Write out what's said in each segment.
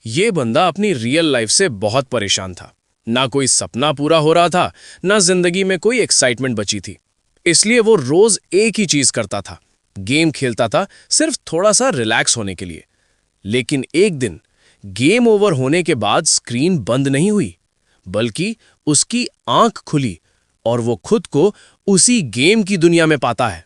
ये बंदा अपनी रियल लाइफ से बहुत परेशान था। ना कोई सपना पूरा हो रहा था, ना जिंदगी में कोई एक्साइटमेंट बची थी। इसलिए वो रोज एक ही चीज करता था, गेम खेलता था, सिर्फ थोड़ा सा रिलैक्स होने के लिए। लेकिन एक दिन गेम ओवर होने के बाद स्क्रीन बंद नहीं हुई, बल्कि उसकी आंख खुली और वो खुद को उसी गेम की दुनिया में पाता है,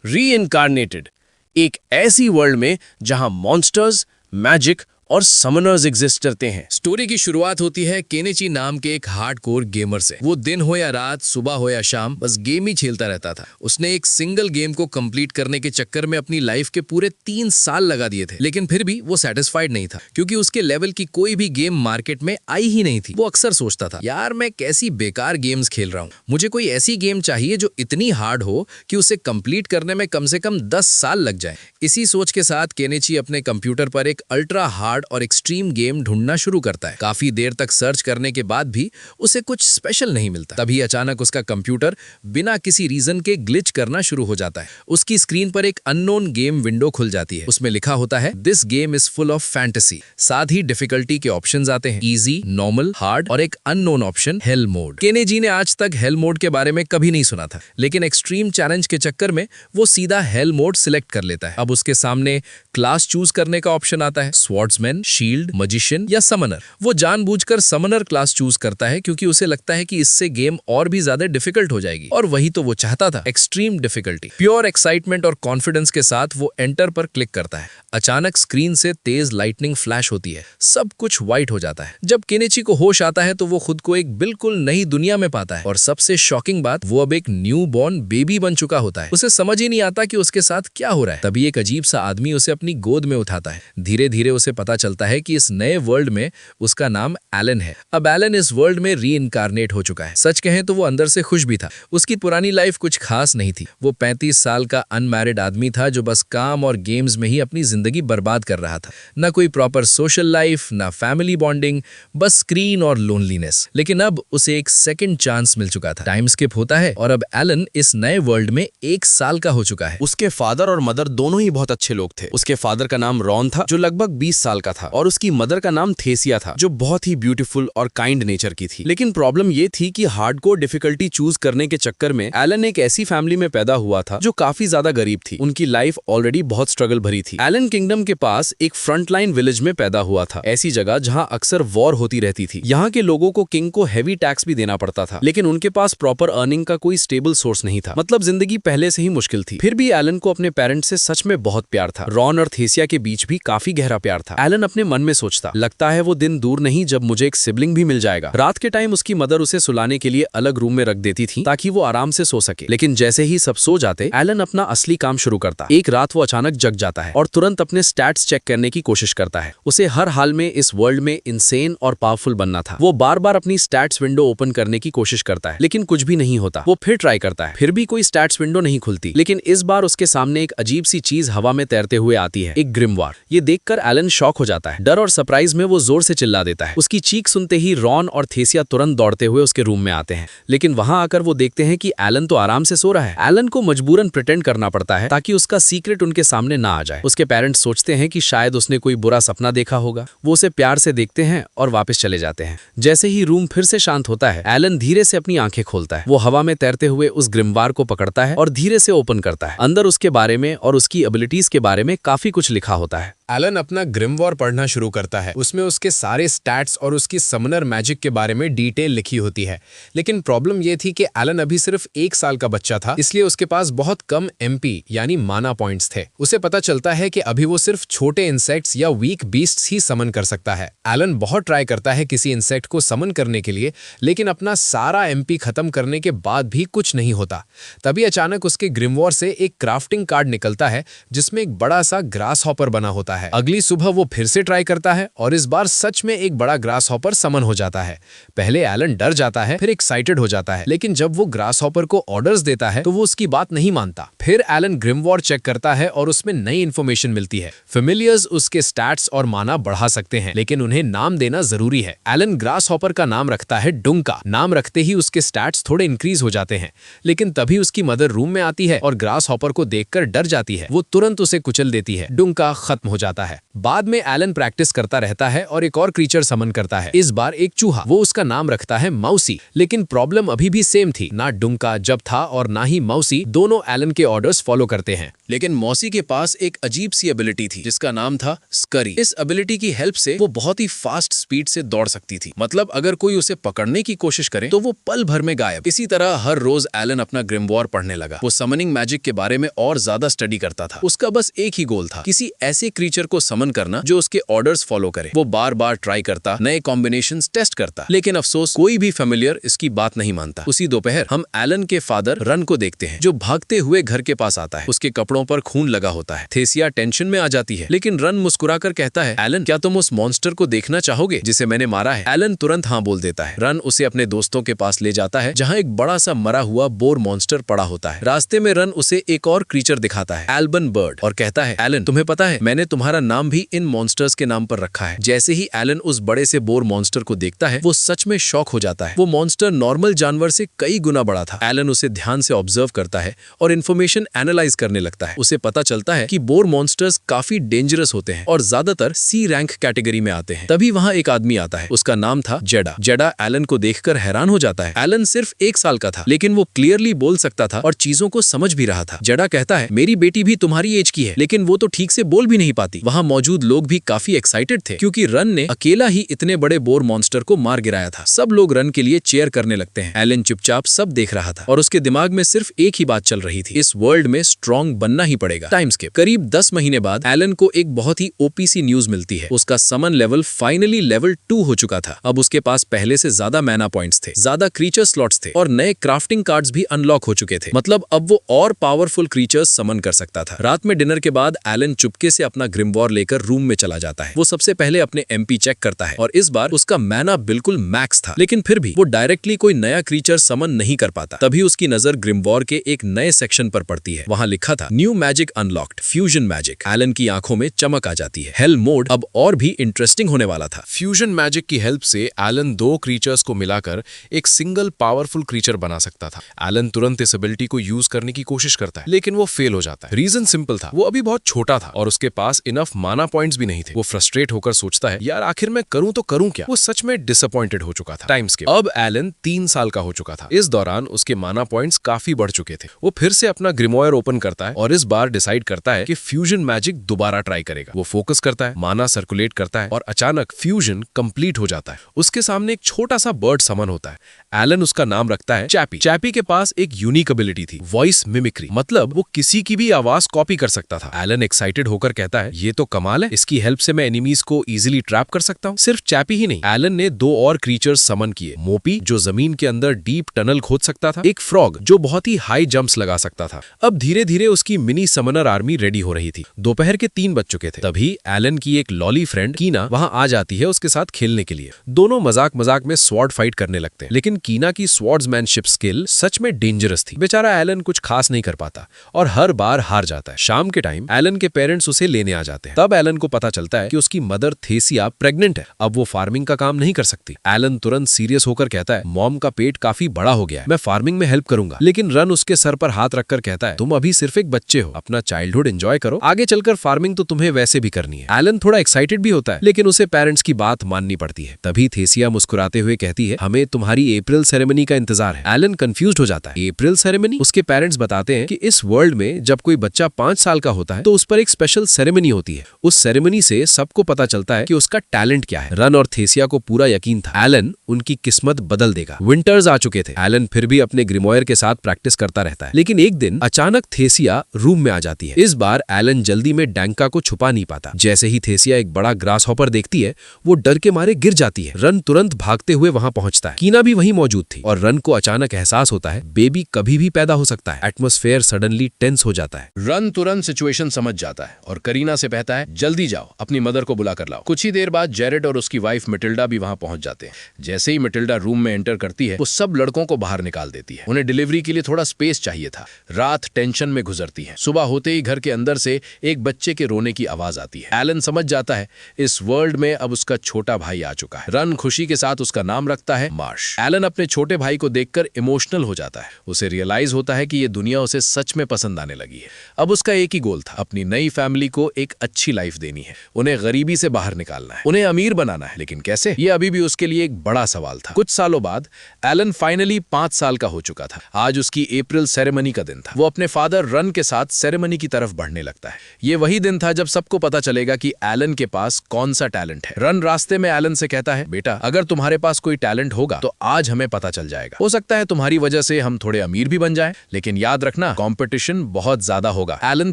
रीइनकार्नेटेड, एक ऐसी वर्ल्ड में जहां मॉन्स्टर्स, मैजिक और समनर्स एग्जिस्ट करते हैं। स्टोरी की शुरुआत होती है केनेची नाम के एक हार्डकोर गेमर से। वो दिन हो या रात, सुबह हो या शाम, बस गेम ही खेलता रहता था। उसने एक सिंगल गेम को कंप्लीट करने के चक्कर में अपनी लाइफ के पूरे 3 साल लगा दिए थे। लेकिन फिर भी वो सेटिस्फाइड नहीं था, क्योंकि उसके लेवल की कोई भी गेम मार्केट में आई ही नहीं थी। वो अक्सर सोचता था, यार मैं कैसी बेकार गेम्स खेल रहा हूँ, मुझे कोई ऐसी गेम चाहिए जो इतनी हार्ड हो कि उसे कंप्लीट करने में कम से कम 10 साल लग जाए। इसी सोच के साथ केनेची अपने कंप्यूटर पर एक अल्ट्रा हार्ड और एक्सट्रीम गेम ढूंढना शुरू करता है। काफी देर तक सर्च करने के बाद भी उसे कुछ स्पेशल नहीं मिलता। तभी अचानक उसका कंप्यूटर बिना किसी रीजन के ग्लिच करना शुरू हो जाता है। उसकी स्क्रीन पर एक अननोन गेम विंडो खुल जाती है। उसमें लिखा होता है, this game is full of fantasy. साथ ही डिफिकल्टी के ऑप्शंस आते हैं, इजी, नॉर्मल, हार्ड और एक अननोन ऑप्शन, हेल मोड। केनेजी ने आज तक हेल मोड के बारे में कभी नहीं सुना था, लेकिन एक्सट्रीम चैलेंज के चक्कर में वो सीधा हेल मोड सिलेक्ट कर लेता है। अब उसके सामने क्लास चूज करने का ऑप्शन आता है, स्वॉर्ड्समैन, शील्ड, मजिशियन या समनर। वो जानबूझकर समनर क्लास चूज करता है, क्योंकि उसे लगता है कि इससे गेम और भी ज्यादा डिफिकल्ट हो जाएगी। और वही तो वो चाहता था, एक्सट्रीम डिफिकल्टी। प्योर एक्साइटमेंट और कॉन्फिडेंस के साथ वो एंटर पर क्लिक करता है। अचानक स्क्रीन से तेज लाइटनिंग फ्लैश होती है, सब कुछ व्हाइट हो जाता है। जब केनेची को होश आता है तो वो खुद को एक बिल्कुल नई दुनिया में पाता है। और सबसे शॉकिंग बात, वो अब एक न्यू बॉर्न बेबी बन चुका होता है। उसे समझ ही नहीं आता कि उसके साथ क्या हो रहा है। तभी एक अजीब सा आदमी उसे अपनी गोद में उठाता है। धीरे धीरे उसे पता चलता है कि इस नए वर्ल्ड में उसका नाम एलन है। अब एलन इस वर्ल्ड में रीइनकार्नेट हो चुका है। सच कहें तो वो अंदर से खुश भी था। उसकी पुरानी लाइफ कुछ खास नहीं थी। वो 35 साल का अनमैरिड आदमी था, जो बस काम और गेम्स में ही अपनी जिंदगी बर्बाद कर रहा था। ना कोई प्रॉपर सोशल लाइफ, ना फैमिली बॉन्डिंग, बस स्क्रीन और लोनलीनेस। लेकिन अब उसे एक सेकंड चांस मिल चुका था। टाइम स्किप होता है और अब एलन इस नए वर्ल्ड में 1 साल का हो चुका है। उसके फादर और मदर दोनों ही बहुत अच्छे लोग थे। उसके फादर का नाम रॉन था, जो लगभग 20 साल का था, और उसकी मदर का नाम थेसिया था, जो बहुत ही ब्यूटीफुल और काइंड नेचर की थी। लेकिन प्रॉब्लम ये थी कि हार्डकोर डिफिकल्टी चूज करने के चक्कर में एलन एक ऐसी फैमिली में पैदा हुआ था जो काफी ज्यादा गरीब थी। उनकी लाइफ ऑलरेडी बहुत स्ट्रगल भरी थी। एलन किंगडम के पास एक फ्रंटलाइन विलेज में पैदा हुआ था, ऐसी जगह जहां अक्सर वॉर होती रहती थी। यहाँ के लोगों को किंग को हेवी टैक्स भी देना पड़ता था, लेकिन उनके पास प्रॉपर अर्निंग का कोई स्टेबल सोर्स नहीं था। मतलब जिंदगी पहले से ही मुश्किल थी। फिर भी एलन को अपने पेरेंट्स से सच में बहुत प्यार था। रॉन और थेसिया के बीच भी काफी गहरा प्यार था। एलन अपने मन में सोचता, लगता है वो दिन दूर नहीं जब मुझे एक सिबलिंग भी मिल जाएगा। रात के टाइम उसकी मदर उसे सुलाने के लिए अलग रूम में रख देती थी, ताकि वो आराम से सो सके। लेकिन जैसे ही सब सो जाते, एलन अपना असली काम शुरू करता। एक रात वो अचानक जग जाता है और तुरंत अपने स्टैट्स चेक करने की कोशिश करता है। उसे हर हाल में इस वर्ल्ड में इंसेन और पावरफुल बनना था। वो बार बार अपनी स्टैट्स विंडो ओपन करने की कोशिश करता है, लेकिन कुछ भी नहीं होता। वो फिर ट्राई करता है, फिर भी कोई स्टैट्स विंडो नहीं खुलती। लेकिन इस बार उसके सामने एक अजीब सी चीज हवा में तैरते हुए आती है, एक ग्रिमवार। ये देखकर एलन शॉक हो जाता है। डर और सरप्राइज में वो जोर से चिल्ला देता है। उसकी चीख सुनते ही रॉन और थेसिया तुरंत दौड़ते हुए उसके रूम में आते हैं। लेकिन वहां आकर वो देखते हैं कि एलन तो आराम से सो रहा है। एलन को मजबूरन प्रिटेंड करना पड़ता है, ताकि उसका सीक्रेट उनके सामने ना आ जाए। उसके पेरेंट्स सोचते हैं कि शायद उसने कोई बुरा सपना देखा होगा। वो उसे प्यार से देखते हैं और वापस चले जाते हैं। जैसे ही रूम फिर से शांत होता है, एलन धीरे से अपनी आंखें खोलता है। वो हवा में तैरते हुए उस ग्रिमवार को पकड़ता है और धीरे से ओपन करता है। अंदर उसके बारे में और उसकी एबिलिटीज के बारे में काफी कुछ लिखा होता है। एलन अपना ग्रिमवॉर पढ़ना शुरू करता है। उसमें उसके सारे स्टैट्स और उसकी समनर मैजिक के बारे में डिटेल लिखी होती है। लेकिन प्रॉब्लम ये थी कि एलन अभी सिर्फ 1 साल का बच्चा था, इसलिए उसके पास बहुत कम एमपी यानी माना पॉइंट्स थे। उसे पता चलता है कि अभी वो सिर्फ छोटे इंसेक्ट्स या वीक बीस्ट्स ही समन कर सकता है। एलन बहुत ट्राई करता है किसी इंसेक्ट को समन करने के लिए, लेकिन अपना सारा एमपी खत्म करने के बाद भी कुछ नहीं होता। तभी अचानक उसके ग्रिमवॉर से एक क्राफ्टिंग कार्ड निकलता है, जिसमें एक बड़ा सा ग्रास हॉपर बना होता है। अगली सुबह वो फिर से ट्राई करता है और इस बार सच में एक बड़ा ग्रास हॉपर समन हो जाता है। पहले एलन डर जाता है, फिर एक्साइटेड हो जाता है, लेकिन जब वो ग्रास हॉपर को ऑर्डर्स देता है तो वो उसकी बात नहीं मानता। फिर एलन ग्रिमवॉर चेक करता है और उसमें नई इंफॉर्मेशन मिलती है। फेमिलियर्स उसके स्टैट्स और माना बढ़ा सकते हैं, लेकिन उन्हें नाम देना जरूरी है। एलन ग्रास हॉपर का नाम रखता है डुंका। नाम रखते ही उसके स्टैट्स थोड़े इंक्रीज हो जाते हैं, लेकिन तभी उसकी मदर रूम में आती है और ग्रास हॉपर को देखकर डर जाती है। वो तुरंत उसे कुचल देती है। डुंका खत्म हो जाता है। जाता है। बाद में एलन प्रैक्टिस करता रहता है और एक और क्रीचर समन करता है, इस बार एक चूहा। वो उसका नाम रखता है माउसी। लेकिन प्रॉब्लम अभी भी सेम थी, ना डुंका जब था और ना ही माउसी दोनों एलन के ऑर्डर्स फॉलो करते हैं। लेकिन मौसी के पास एक अजीब सी एबिलिटी थी जिसका नाम था स्करी। इस एबिलिटी की हेल्प से वो बहुत ही फास्ट स्पीड से दौड़ सकती थी। मतलब अगर कोई उसे पकड़ने की कोशिश करे तो वो पल भर में गायब। इसी तरह हर रोज एलन अपना ग्रिमवॉर पढ़ने लगा। वो समनिंग मैजिक के बारे में और ज्यादा स्टडी करता था। उसका बस एक ही गोल था, किसी ऐसे क्रीचर को समन करना जो उसके ऑर्डर्स फॉलो करे। वो बार बार ट्राई करता, नए कॉम्बिनेशंस टेस्ट करता, लेकिन अफसोस कोई भी फेमिलियर इसकी बात नहीं मानता। उसी दोपहर हम एलन के फादर रन को देखते हैं जो भागते हुए घर के पास आता है। उसके कपड़ों पर खून लगा होता है। थेसिया टेंशन में आ जाती है, लेकिन रन मुस्कुराकर कहता है, एलन क्या तुम उस मॉन्स्टर को देखना चाहोगे जिसे मैंने मारा है? एलन तुरंत हाँ बोल देता है। रन उसे अपने दोस्तों के पास ले जाता है जहाँ एक बड़ा सा मरा हुआ बोर मॉन्स्टर पड़ा होता है। रास्ते में रन उसे एक और क्रीचर दिखाता है, एल्बन बर्ड, और कहता है, एलन तुम्हें पता है मैंने तुम्हारा नाम भी इन मॉन्स्टर्स के नाम पर रखा है। जैसे ही एलन उस बड़े से बोर मॉन्स्टर को देखता है वो सच में शॉक हो जाता है। वो मॉन्स्टर नॉर्मल जानवर से कई गुना बड़ा था। एलन उसे ध्यान से ऑब्जर्व करता है और इन्फॉर्मेशन एनालाइज करने लगता है। उसे पता चलता है कि बोर मॉन्स्टर्स काफी डेंजरस होते हैं और ज्यादातर सी रैंक कैटेगरी में आते हैं। तभी वहाँ एक आदमी आता है, उसका नाम था जेडा। जेडा एलन को देखकर हैरान हो जाता है। एलन सिर्फ 1 साल का था, लेकिन वो क्लियरली बोल सकता था और चीजों को समझ भी रहा था। जेडा कहता है, मेरी बेटी भी तुम्हारी एज की है, लेकिन वो तो ठीक से बोल भी नहीं पाती। वहाँ मौजूद लोग भी काफी एक्साइटेड थे क्योंकि रन ने अकेला ही इतने बड़े बोर मॉन्स्टर को मार गिराया था। सब लोग रन के लिए चेयर करने लगते हैं। एलन चुपचाप सब देख रहा था और उसके दिमाग में सिर्फ एक ही बात चल रही थी, इस वर्ल्ड में स्ट्रॉन्ग बनना ही पड़ेगा। Time skip. करीब 10 महीने बाद एलन को एक बहुत ही ओपीसी न्यूज मिलती है। उसका समन लेवल फाइनली लेवल 2 हो चुका था। अब उसके पास पहले से ज्यादा मैना पॉइंट्स थे, ज्यादा क्रीचर स्लॉट्स थे और नए क्राफ्टिंग कार्ड्स भी अनलॉक हो चुके थे। मतलब अब वो और पावरफुल क्रीचर्स समन कर सकता था। रात में डिनर के बाद एलन चुपके से अपना ग्रिमवॉर लेकर रूम में चला जाता है। वो सबसे पहले अपने एमपी चेक करता है और इस बार उसका मैना बिल्कुल मैक्स था, लेकिन फिर भी वो डायरेक्टली कोई नया क्रीचर समन नहीं कर पाता। तभी उसकी नजर ग्रिमवॉर के एक नए सेक्शन पर पड़ती है। वहां लिखा था, new magic unlocked, fusion magic. Alan की आंखों में चमक आ जाती है। हेल मोड अब और भी इंटरेस्टिंग होने वाला था। फ्यूजन मैजिक की हेल्प से एलन 2 क्रीचर्स को मिलाकर एक सिंगल पावरफुल क्रीचर बना सकता था। एलन तुरंत इस एबिलिटी को यूज करने की कोशिश करता है, लेकिन वो फेल हो जाता है। रीजन सिंपल था, वो अभी बहुत छोटा था और उसके पास इनफ माना पॉइंट्स भी नहीं थे। वो फ्रस्ट्रेट होकर सोचता है, यार आखिर मैं करूं तो करूं क्या? वो सच में डिसअपॉइंटेड हो चुका था। Time skip. अब एलन 3 साल का हो चुका था। इस दौरान उसके माना पॉइंट्स काफी बढ़ चुके थे। वो फिर से अपना ग्रिमवॉर ओपन करता है और इस बार डिसाइड करता है कि फ्यूजन मैजिक दोबारा ट्राई करेगा। वो फोकस करता है, माना सर्कुलेट करता है और अचानक फ्यूजन कंप्लीट हो जाता है। उसके सामने एक छोटा सा बर्ड समन होता है। एलन उसका नाम रखता है चैपी। चैपी के पास एक यूनिक एबिलिटी थी, वॉइस मिमिक्री। मतलब वो किसी की भी आवाज कॉपी कर सकता था। एलन एक्साइटेड होकर कहता है, ये तो कमाल है, इसकी हेल्प से मैं एनिमीज को इजीली ट्रैप कर सकता हूँ। सिर्फ चैपी ही नहीं, एलन ने 2 और क्रीचर्स समन किए। मोपी जो जमीन के अंदर डीप टनल खोद सकता था, एक फ्रॉग जो बहुत ही हाई जंप्स लगा सकता था। अब धीरे धीरे उसकी मिनी समनर आर्मी रेडी हो रही थी। दोपहर के 3 बज चुके थे। तभी एलन की एक लॉली फ्रेंड कीना वहां आ जाती है उसके साथ खेलने के लिए। दोनों मजाक मजाक में स्वॉर्ड फाइट करने लगते हैं, लेकिन कीना की स्वॉर्ड्समैनशिप स्किल सच में डेंजरस थी। बेचारा एलन कुछ खास नहीं कर पाता और हर बार हार जाता है। शाम के टाइम एलन के पेरेंट्स उसे लेने आ जाते हैं। तब एलन को पता चलता है कि उसकी मदर थेसिया प्रेग्नेंट है। अब वो फार्मिंग का काम नहीं कर सकती। एलन तुरंत सीरियस होकर कहता है, मॉम का पेट काफी बड़ा हो गया है, मैं फार्मिंग में हेल्प करूंगा। लेकिन रन उसके सर पर हाथ रखकर कहता है, तुम अभी सिर्फ एक बच्चे हो, अपना चाइल्डहुड एंजॉय करो, आगे चलकर फार्मिंग तो तुम्हें वैसे भी करनी है। एलन थोड़ा एक्साइटेड भी होता है, लेकिन उसे पेरेंट्स की बात माननी पड़ती है। तभी थेसिया मुस्कुराते हुए कहती है, हमें तुम्हारी अप्रैल सेरेमनी का इंतजार है। एलन कंफ्यूज्ड हो जाता है। अप्रैल सेरेमनी? उसके पेरेंट्स बताते हैं कि इस वर्ल्ड में जब कोई बच्चा 5 साल का होता है तो उस पर एक स्पेशल सेरेमनी होती है। उस सेरेमनी से सबको पता चलता है कि उसका टैलेंट क्या है। रन और थेसिया को पूरा यकीन था एलन उनकी किस्मत बदल देगा। विंटर्स आ चुके थे। एलन फिर भी अपने ग्रिमवॉर के साथ प्रैक्टिस करता रहता है, लेकिन एक दिन अचानक थेसिया रूम में आ जाती है। इस बार एलन जल्दी में डैंका को छुपा नहीं पाता। जैसे ही थेसिया एक बड़ा ग्रास हॉपर देखती है, वो डर के मारे गिर जाती है। रन तुरंत भागते हुए वहां पहुंचता है। कीना भी वहीं मौजूद थी और रन को अचानक एहसास होता है बेबी कभी भी पैदा हो सकता है। एटमॉस्फेयर सडनली टेंस हो जाता है। रन तुरंत सिचुएशन समझ जाता है और करीना से कहता है, जल्दी जाओ, अपनी मदर को बुला कर लाओ। कुछ ही देर बाद जेरेड और उसकी वाइफ मिटिल्डा भी वहां पहुंच जाते हैं। जैसे ही मिटिल्डा रूम में एंटर करती है, वो सब लड़कों को बाहर निकाल देती है। उन्हें डिलीवरी के लिए थोड़ा स्पेस चाहिए था। रात टेंशन में गुजरती है। सुबह होते ही घर के अंदर से एक बच्चे के रोने की आवाज आती है। एलन समझ जाता है इस वर्ल्ड में अब उसका छोटा भाई आ चुका है। रन खुशी के साथ उसका नाम रखता है मार्श। एलन अपने छोटे भाई को देखकर इमोशनल हो जाता है। उसे रियलाइज होता है कि ये दुनिया उसे सच में पसंद आने लगी है। अब उसका एक ही गोल था, अपनी नई फैमिली को एक एक अच्छी लाइफ देनी है, उन्हें गरीबी से बाहर निकालना है, उन्हें अमीर बनाना है। लेकिन कैसे? ये अभी भी उसके लिए एक बड़ा सवाल था। कुछ सालों बाद एलन फाइनली 5 साल का हो चुका था। आज उसकी अप्रैल सेरेमनी का दिन था। वो अपने फादर रन के साथ सेरेमनी की तरफ बढ़ने लगता है। ये वही दिन था जब सबको पता चलेगा कि एलन के पास कौन सा टैलेंट है। रन रास्ते में एलन से कहता है, बेटा अगर तुम्हारे पास कोई टैलेंट होगा तो आज हमें पता चल जाएगा। हो सकता है तुम्हारी वजह से हम थोड़े अमीर भी बन जाएं, लेकिन याद रखना कंपटीशन बहुत ज्यादा होगा। एलन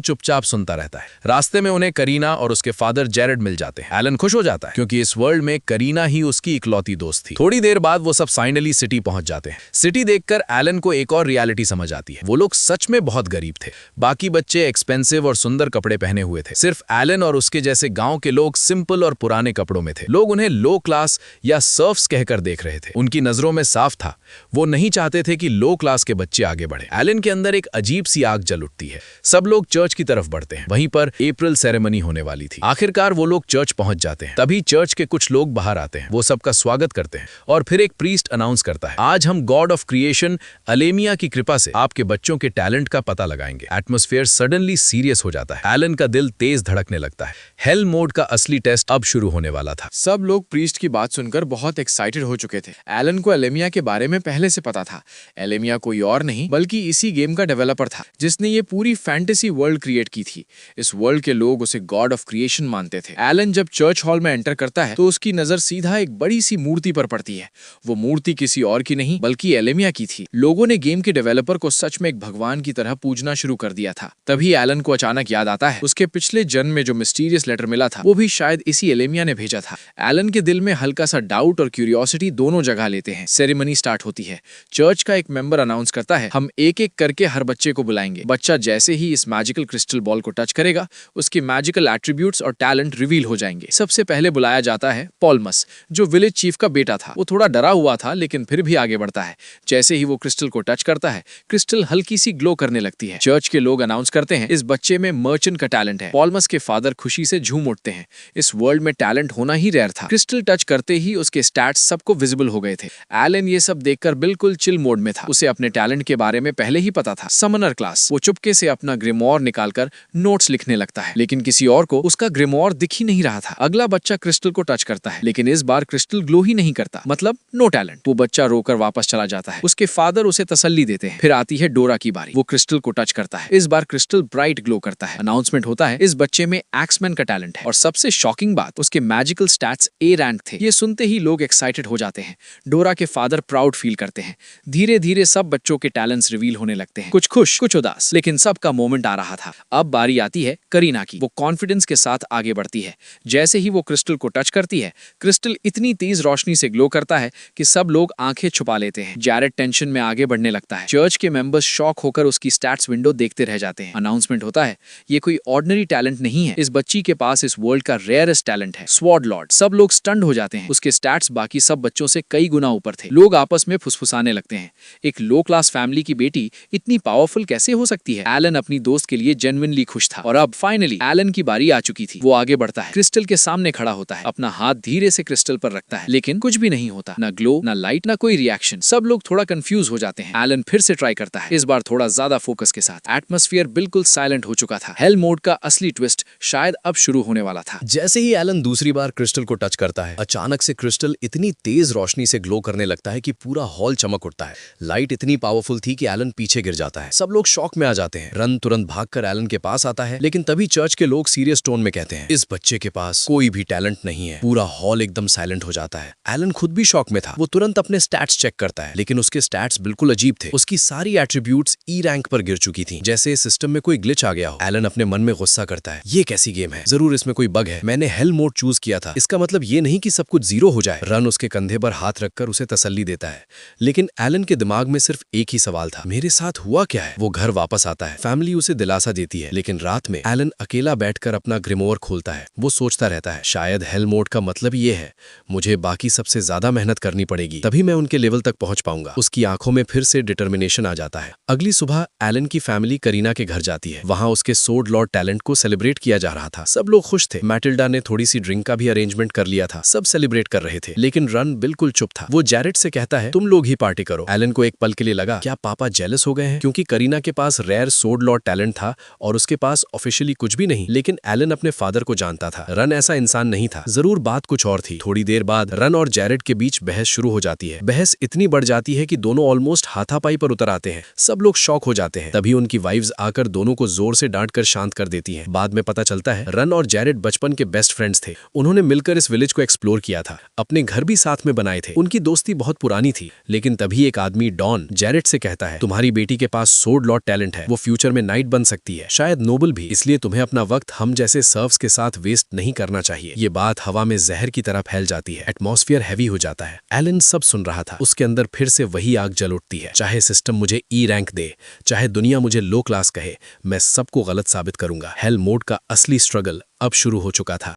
चुपचाप सुनता रहता है। रास्ते में उन्हें करीना और उसके फादर जेरेड मिल जाते हैं। एलन खुश हो जाता है क्योंकि इस वर्ल्ड में करीना ही उसकी इकलौती दोस्त थी। थोड़ी देर बाद वो सब फाइनली सिटी पहुंच जाते हैं। सिटी देखकर एलन को एक और रियलिटी समझ आती है। वो लोग सच में बहुत गरीब थे। बाकी बच्चे एक्सपेंसिव और सुंदर कपड़े पहने हुए थे। सिर्फ एलन और उसके जैसे गांव के लोग सिंपल और पुराने कपड़ों में थे। लोग उन्हें लो क्लास या सर्फ्स कहकर देख रहे थे। उनकी नजरों में साफ था, वो नहीं चाहते थे कि लो क्लास के बच्चे आगे बढ़े। एलन के अंदर एक अजीब सी आग जल उठती है। सब लोग चर्च की तरफ बढ़ते हैं। वहीं पर अप्रैल सेरेमनी होने वाली थी। आखिरकार वो लोग चर्च पहुंच जाते हैं। तभी चर्च के कुछ लोग बाहर आते हैं। वो सबका स्वागत करते हैं और फिर एक प्रीस्ट अनाउंस करता है, आज हम गॉड ऑफ क्रिएशन अलेमिया की कृपा से आपके बच्चों के टैलेंट का पता लगाएंगे। एटमॉस्फेयर सडनली सीरियस हो जाता है। एलन का दिल तेज धड़कने लगता है। हेल मोड का असली टेस्ट अब शुरू होने वाला था। सब लोग प्रीस्ट की बात सुनकर बहुत एक्साइटेड हो चुके थे। एलन को एलेमिया के बारे में पहले से पता था। एलेमिया कोई और नहीं बल्कि इसी गेम का डेवलपर था जिसने ये पूरी फैंटेसी वर्ल्ड क्रिएट की थी। इस वर्ल्ड के लोग उसे गॉड ऑफ क्रिएशन मानते थे। एलन जब चर्च हॉल में एंटर करता है तो उसकी नजर सीधा एक बड़ी सी मूर्ति पर पड़ती है। वो मूर्ति किसी और की नहीं बल्कि एलेमिया की थी। लोगों ने गेम के डेवलपर को सच में एक भगवान की तरह पूजना शुरू कर दिया था। तभी एलन को अचानक याद आता है उसके पिछले जन्म में जो मिस्टीरियस लेटर मिला था वो भी शायद इसी एलेमिया ने भेजा था। एलन के दिल में हल्का सा डाउट और क्यूरियोसिटी दोनों जगह लेते हैं। सेरेमनी स्टार्ट होती है। चर्च का एक मेंबर अनाउंस करता है, हम एक एक करके हर बच्चे को बुलाएंगे। बच्चा जैसे ही इस मैजिकल क्रिस्टल बॉल को टच करेगा उसकी मैजिकल एट्रीब्यूट्स और टैलेंट रिवील हो जाएंगे। सबसे पहले बुलाया जाता है पॉलमस, जो विलेज चीफ का बेटा था। वो थोड़ा डरा हुआ था लेकिन फिर भी आगे बढ़ता है। जैसे ही वो क्रिस्टल को टच करता है क्रिस्टल हल्की सी ग्लो करने लगती है। चर्च के लोग अनाउंस करते हैं, इस बच्चे में मर्चेंट का टैलेंट है। पॉलमस के फादर खुशी से झूम उठते हैं। इस वर्ल्ड में टैलेंट होना ही रेयर था। क्रिस्टल टच करते ही उसके स्टैट्स सबको विजिबल हो गए थे। एलन ये सब देखकर बिल्कुल चिल मोड में था। उसे अपने टैलेंट के बारे में पहले ही पता था। Sumner class. वो चुपके से अपना ग्रिमोर निकालकर नोट्स लिखने लगता है, लेकिन किसी और को उसका ग्रिमोर दिख ही नहीं रहा था। अगला बच्चा क्रिस्टल को टच करता है लेकिन इस बार क्रिस्टल ग्लो ही नहीं करता, मतलब नो टैलेंट। वो बच्चा रोकर वापस चला जाता है। उसके फादर उसे तसल्ली देते हैं। फिर आती है डोरा की बारी। वो क्रिस्टल को टच करता है। इस बार क्रिस्टल ब्राइट ग्लो करता है। अनाउंसमेंट होता है, इस बच्चे में एक्समैन का टैलेंट है। और सबसे शॉकिंग बात, उसके मैजिकल स्टैट्स ए रैंक थे। ये सुनते ही लोग एक्साइटेड हो जाते हैं। डोरा के फादर प्राउड फील करते हैं। धीरे धीरे सब बच्चों के टैलेंट्स रिवील होने लगते हैं। कुछ खुश कुछ उदास, लेकिन सबका मोमेंट आ रहा था। अब बारी आती है करीना की। वो कॉन्फिडेंस के साथ आगे बढ़ती है। जैसे ही वो क्रिस्टल को टच करती है क्रिस्टल इतनी तेज रोशनी से ग्लो करता है कि सब लोग आंखें छुपा लेते हैं। जैरेड टेंशन में आगे बढ़ने लगता है। चर्च के मेंबर्स शॉक होकर उसकी स्टैट्स विंडो देखते रह जाते हैं। अनाउंसमेंट होता है, ये कोई ऑर्डिनरी टैलेंट नहीं है। इस बच्ची के पास इस वर्ल्ड का रेयरेस्ट टैलेंट है, स्वॉर्ड लॉर्ड। सब लोग स्टन्ड हो जाते हैं। उसके स्टैट्स बाकी सब बच्चों से कई गुना ऊपर थे। लोग आपस में फुसफुसाने लगते हैं, एक लो क्लास फैमिली की बेटी इतनी पावरफुल कैसे हो सकती है। एलन अपनी दोस्त के लिए जेन्युइनली खुश था। और अब फाइनली एलन की बारी आ चुकी थी। वो आगे बढ़ता है, क्रिस्टल के सामने खड़ा होता है, अपना हाथ धीरे से क्रिस्टल पर रखता है, लेकिन कुछ भी नहीं होता। ना ग्लो, ना लाइट, ना कोई रिएक्शन। सब लोग थोड़ा कंफ्यूज हो जाते हैं। एलन फिर से ट्राई करता है, इस बार थोड़ा ज्यादा फोकस के साथ। एटमॉस्फेयर बिल्कुल साइलेंट हो चुका था। हेल मोड का असली ट्विस्ट शायद अब शुरू होने वाला था। जैसे ही एलन दूसरी बार क्रिस्टल को टच करता है अचानक से क्रिस्टल इतनी तेज रोशनी से ग्लो करने लगता है कि पूरा हॉल चमक उठता है। लाइट इतनी पावरफुल थी कि एलन पीछे गिर जाता है। सब लोग शॉक में आ जाते हैं। रन तुरंत भागकर एलन के पास आता है, लेकिन तभी चर्च के लोग सीरियस टोन में कहते हैं, इस बच्चे के पास कोई भी टैलेंट नहीं है। पूरा हॉल एकदम साइलेंट हो जाता है। एलन खुद भी शॉक में था। वो तुरंत अपने स्टैट्स चेक करता है, लेकिन उसके स्टैट्स बिल्कुल अजीब थे। उसकी सारी एट्रीब्यूट्स ई रैंक पर गिर चुकी थी, जैसे सिस्टम में कोई ग्लिच आ गया हो। एलन अपने मन में गुस्सा करता है, ये कैसी गेम है, जरूर इसमें कोई बग है। मैंने हेल मोड चूज किया था, इसका मतलब ये नहीं कि सब कुछ जीरो हो जाए। रन उसके कंधे पर हाथ रखकर उसे तसल्ली देता है, लेकिन एलन के दिमाग में सिर्फ एक ही सवाल था, मेरे साथ हुआ क्या है। वो घर वापस आता है। फैमिली उसे दिलासा देती है, लेकिन रात में एलन अकेला बैठकर अपना ग्रिमोर खोलता है। वो सोचता रहता है, शायद हेल मोड का मतलब ये है, मुझे बाकी सबसे ज्यादा मेहनत करनी पड़ेगी, तभी मैं उनके लेवल तक पहुंच पाऊंगा। उसकी आंखों में फिर से डिटर्मिनेशन आ जाता है। अगली सुबह एलन की फैमिली करीना के घर जाती है। वहां उसके सोर्ड लॉर्ड टैलेंट को सेलिब्रेट किया जा रहा था। सब लोग खुश थे। मैटिल्डा ने थोड़ी सी ड्रिंक का भी अरेंजमेंट कर लिया था। सब सेलिब्रेट कर रहे थे, लेकिन रन बिल्कुल चुप था। वो जैरेड से कहता है, तुम लोग ही पार्टी करो। एलन को एक पल के लिए लगा, क्या पापा जेलस हो गए हैं, क्योंकि करीना के पास रेयर सोर्ड लॉर्ड टैलेंट था और उसके पास ऑफिशियली कुछ भी नहीं। लेकिन एलन अपने फादर को जानता था। रन ऐसा इंसान नहीं था, जरूर बात कुछ और थी। थोड़ी देर बाद रन और जैरेड के बीच बहस शुरू हो जाती है। बहस इतनी बढ़ जाती है कि दोनों ऑलमोस्ट हाथापाई पर उतर आते हैं। सब लोग शॉक हो जाते हैं। तभी उनकी वाइफ्स आकर दोनों को जोर से डांट कर शांत कर देती हैं। बाद में पता चलता है रन और जैरेड बचपन के बेस्ट फ्रेंड्स थे। उन्होंने मिलकर इस विलेज को एक्सप्लोर किया था, अपने घर भी साथ में बनाए थे। उनकी दोस्ती बहुत पुरानी थी। लेकिन तभी एक आदमी डॉन जैरेड से कहता है, तुम्हारी बेटी के पास सोर्ड लॉर्ड टैलेंट है, वो फ्यूचर में नाइट बन सकती है, शायद नोबल भी, इसलिए तुम्हें अपना वक्त हम जैसे सर्व्स के साथ वेस्ट नहीं करना चाहिए। ये बात हवा में जहर की तरह फैल जाती है। एटमॉस्फेयर हैवी हो जाता है। एलन सब सुन रहा था। उसके अंदर फिर से वही आग जल उठती है। चाहे सिस्टम मुझे ई रैंक दे, चाहे दुनिया मुझे लो क्लास कहे, मैं सबको गलत साबित करूंगा। हेल मोड का असली स्ट्रगल अब शुरू हो चुका था।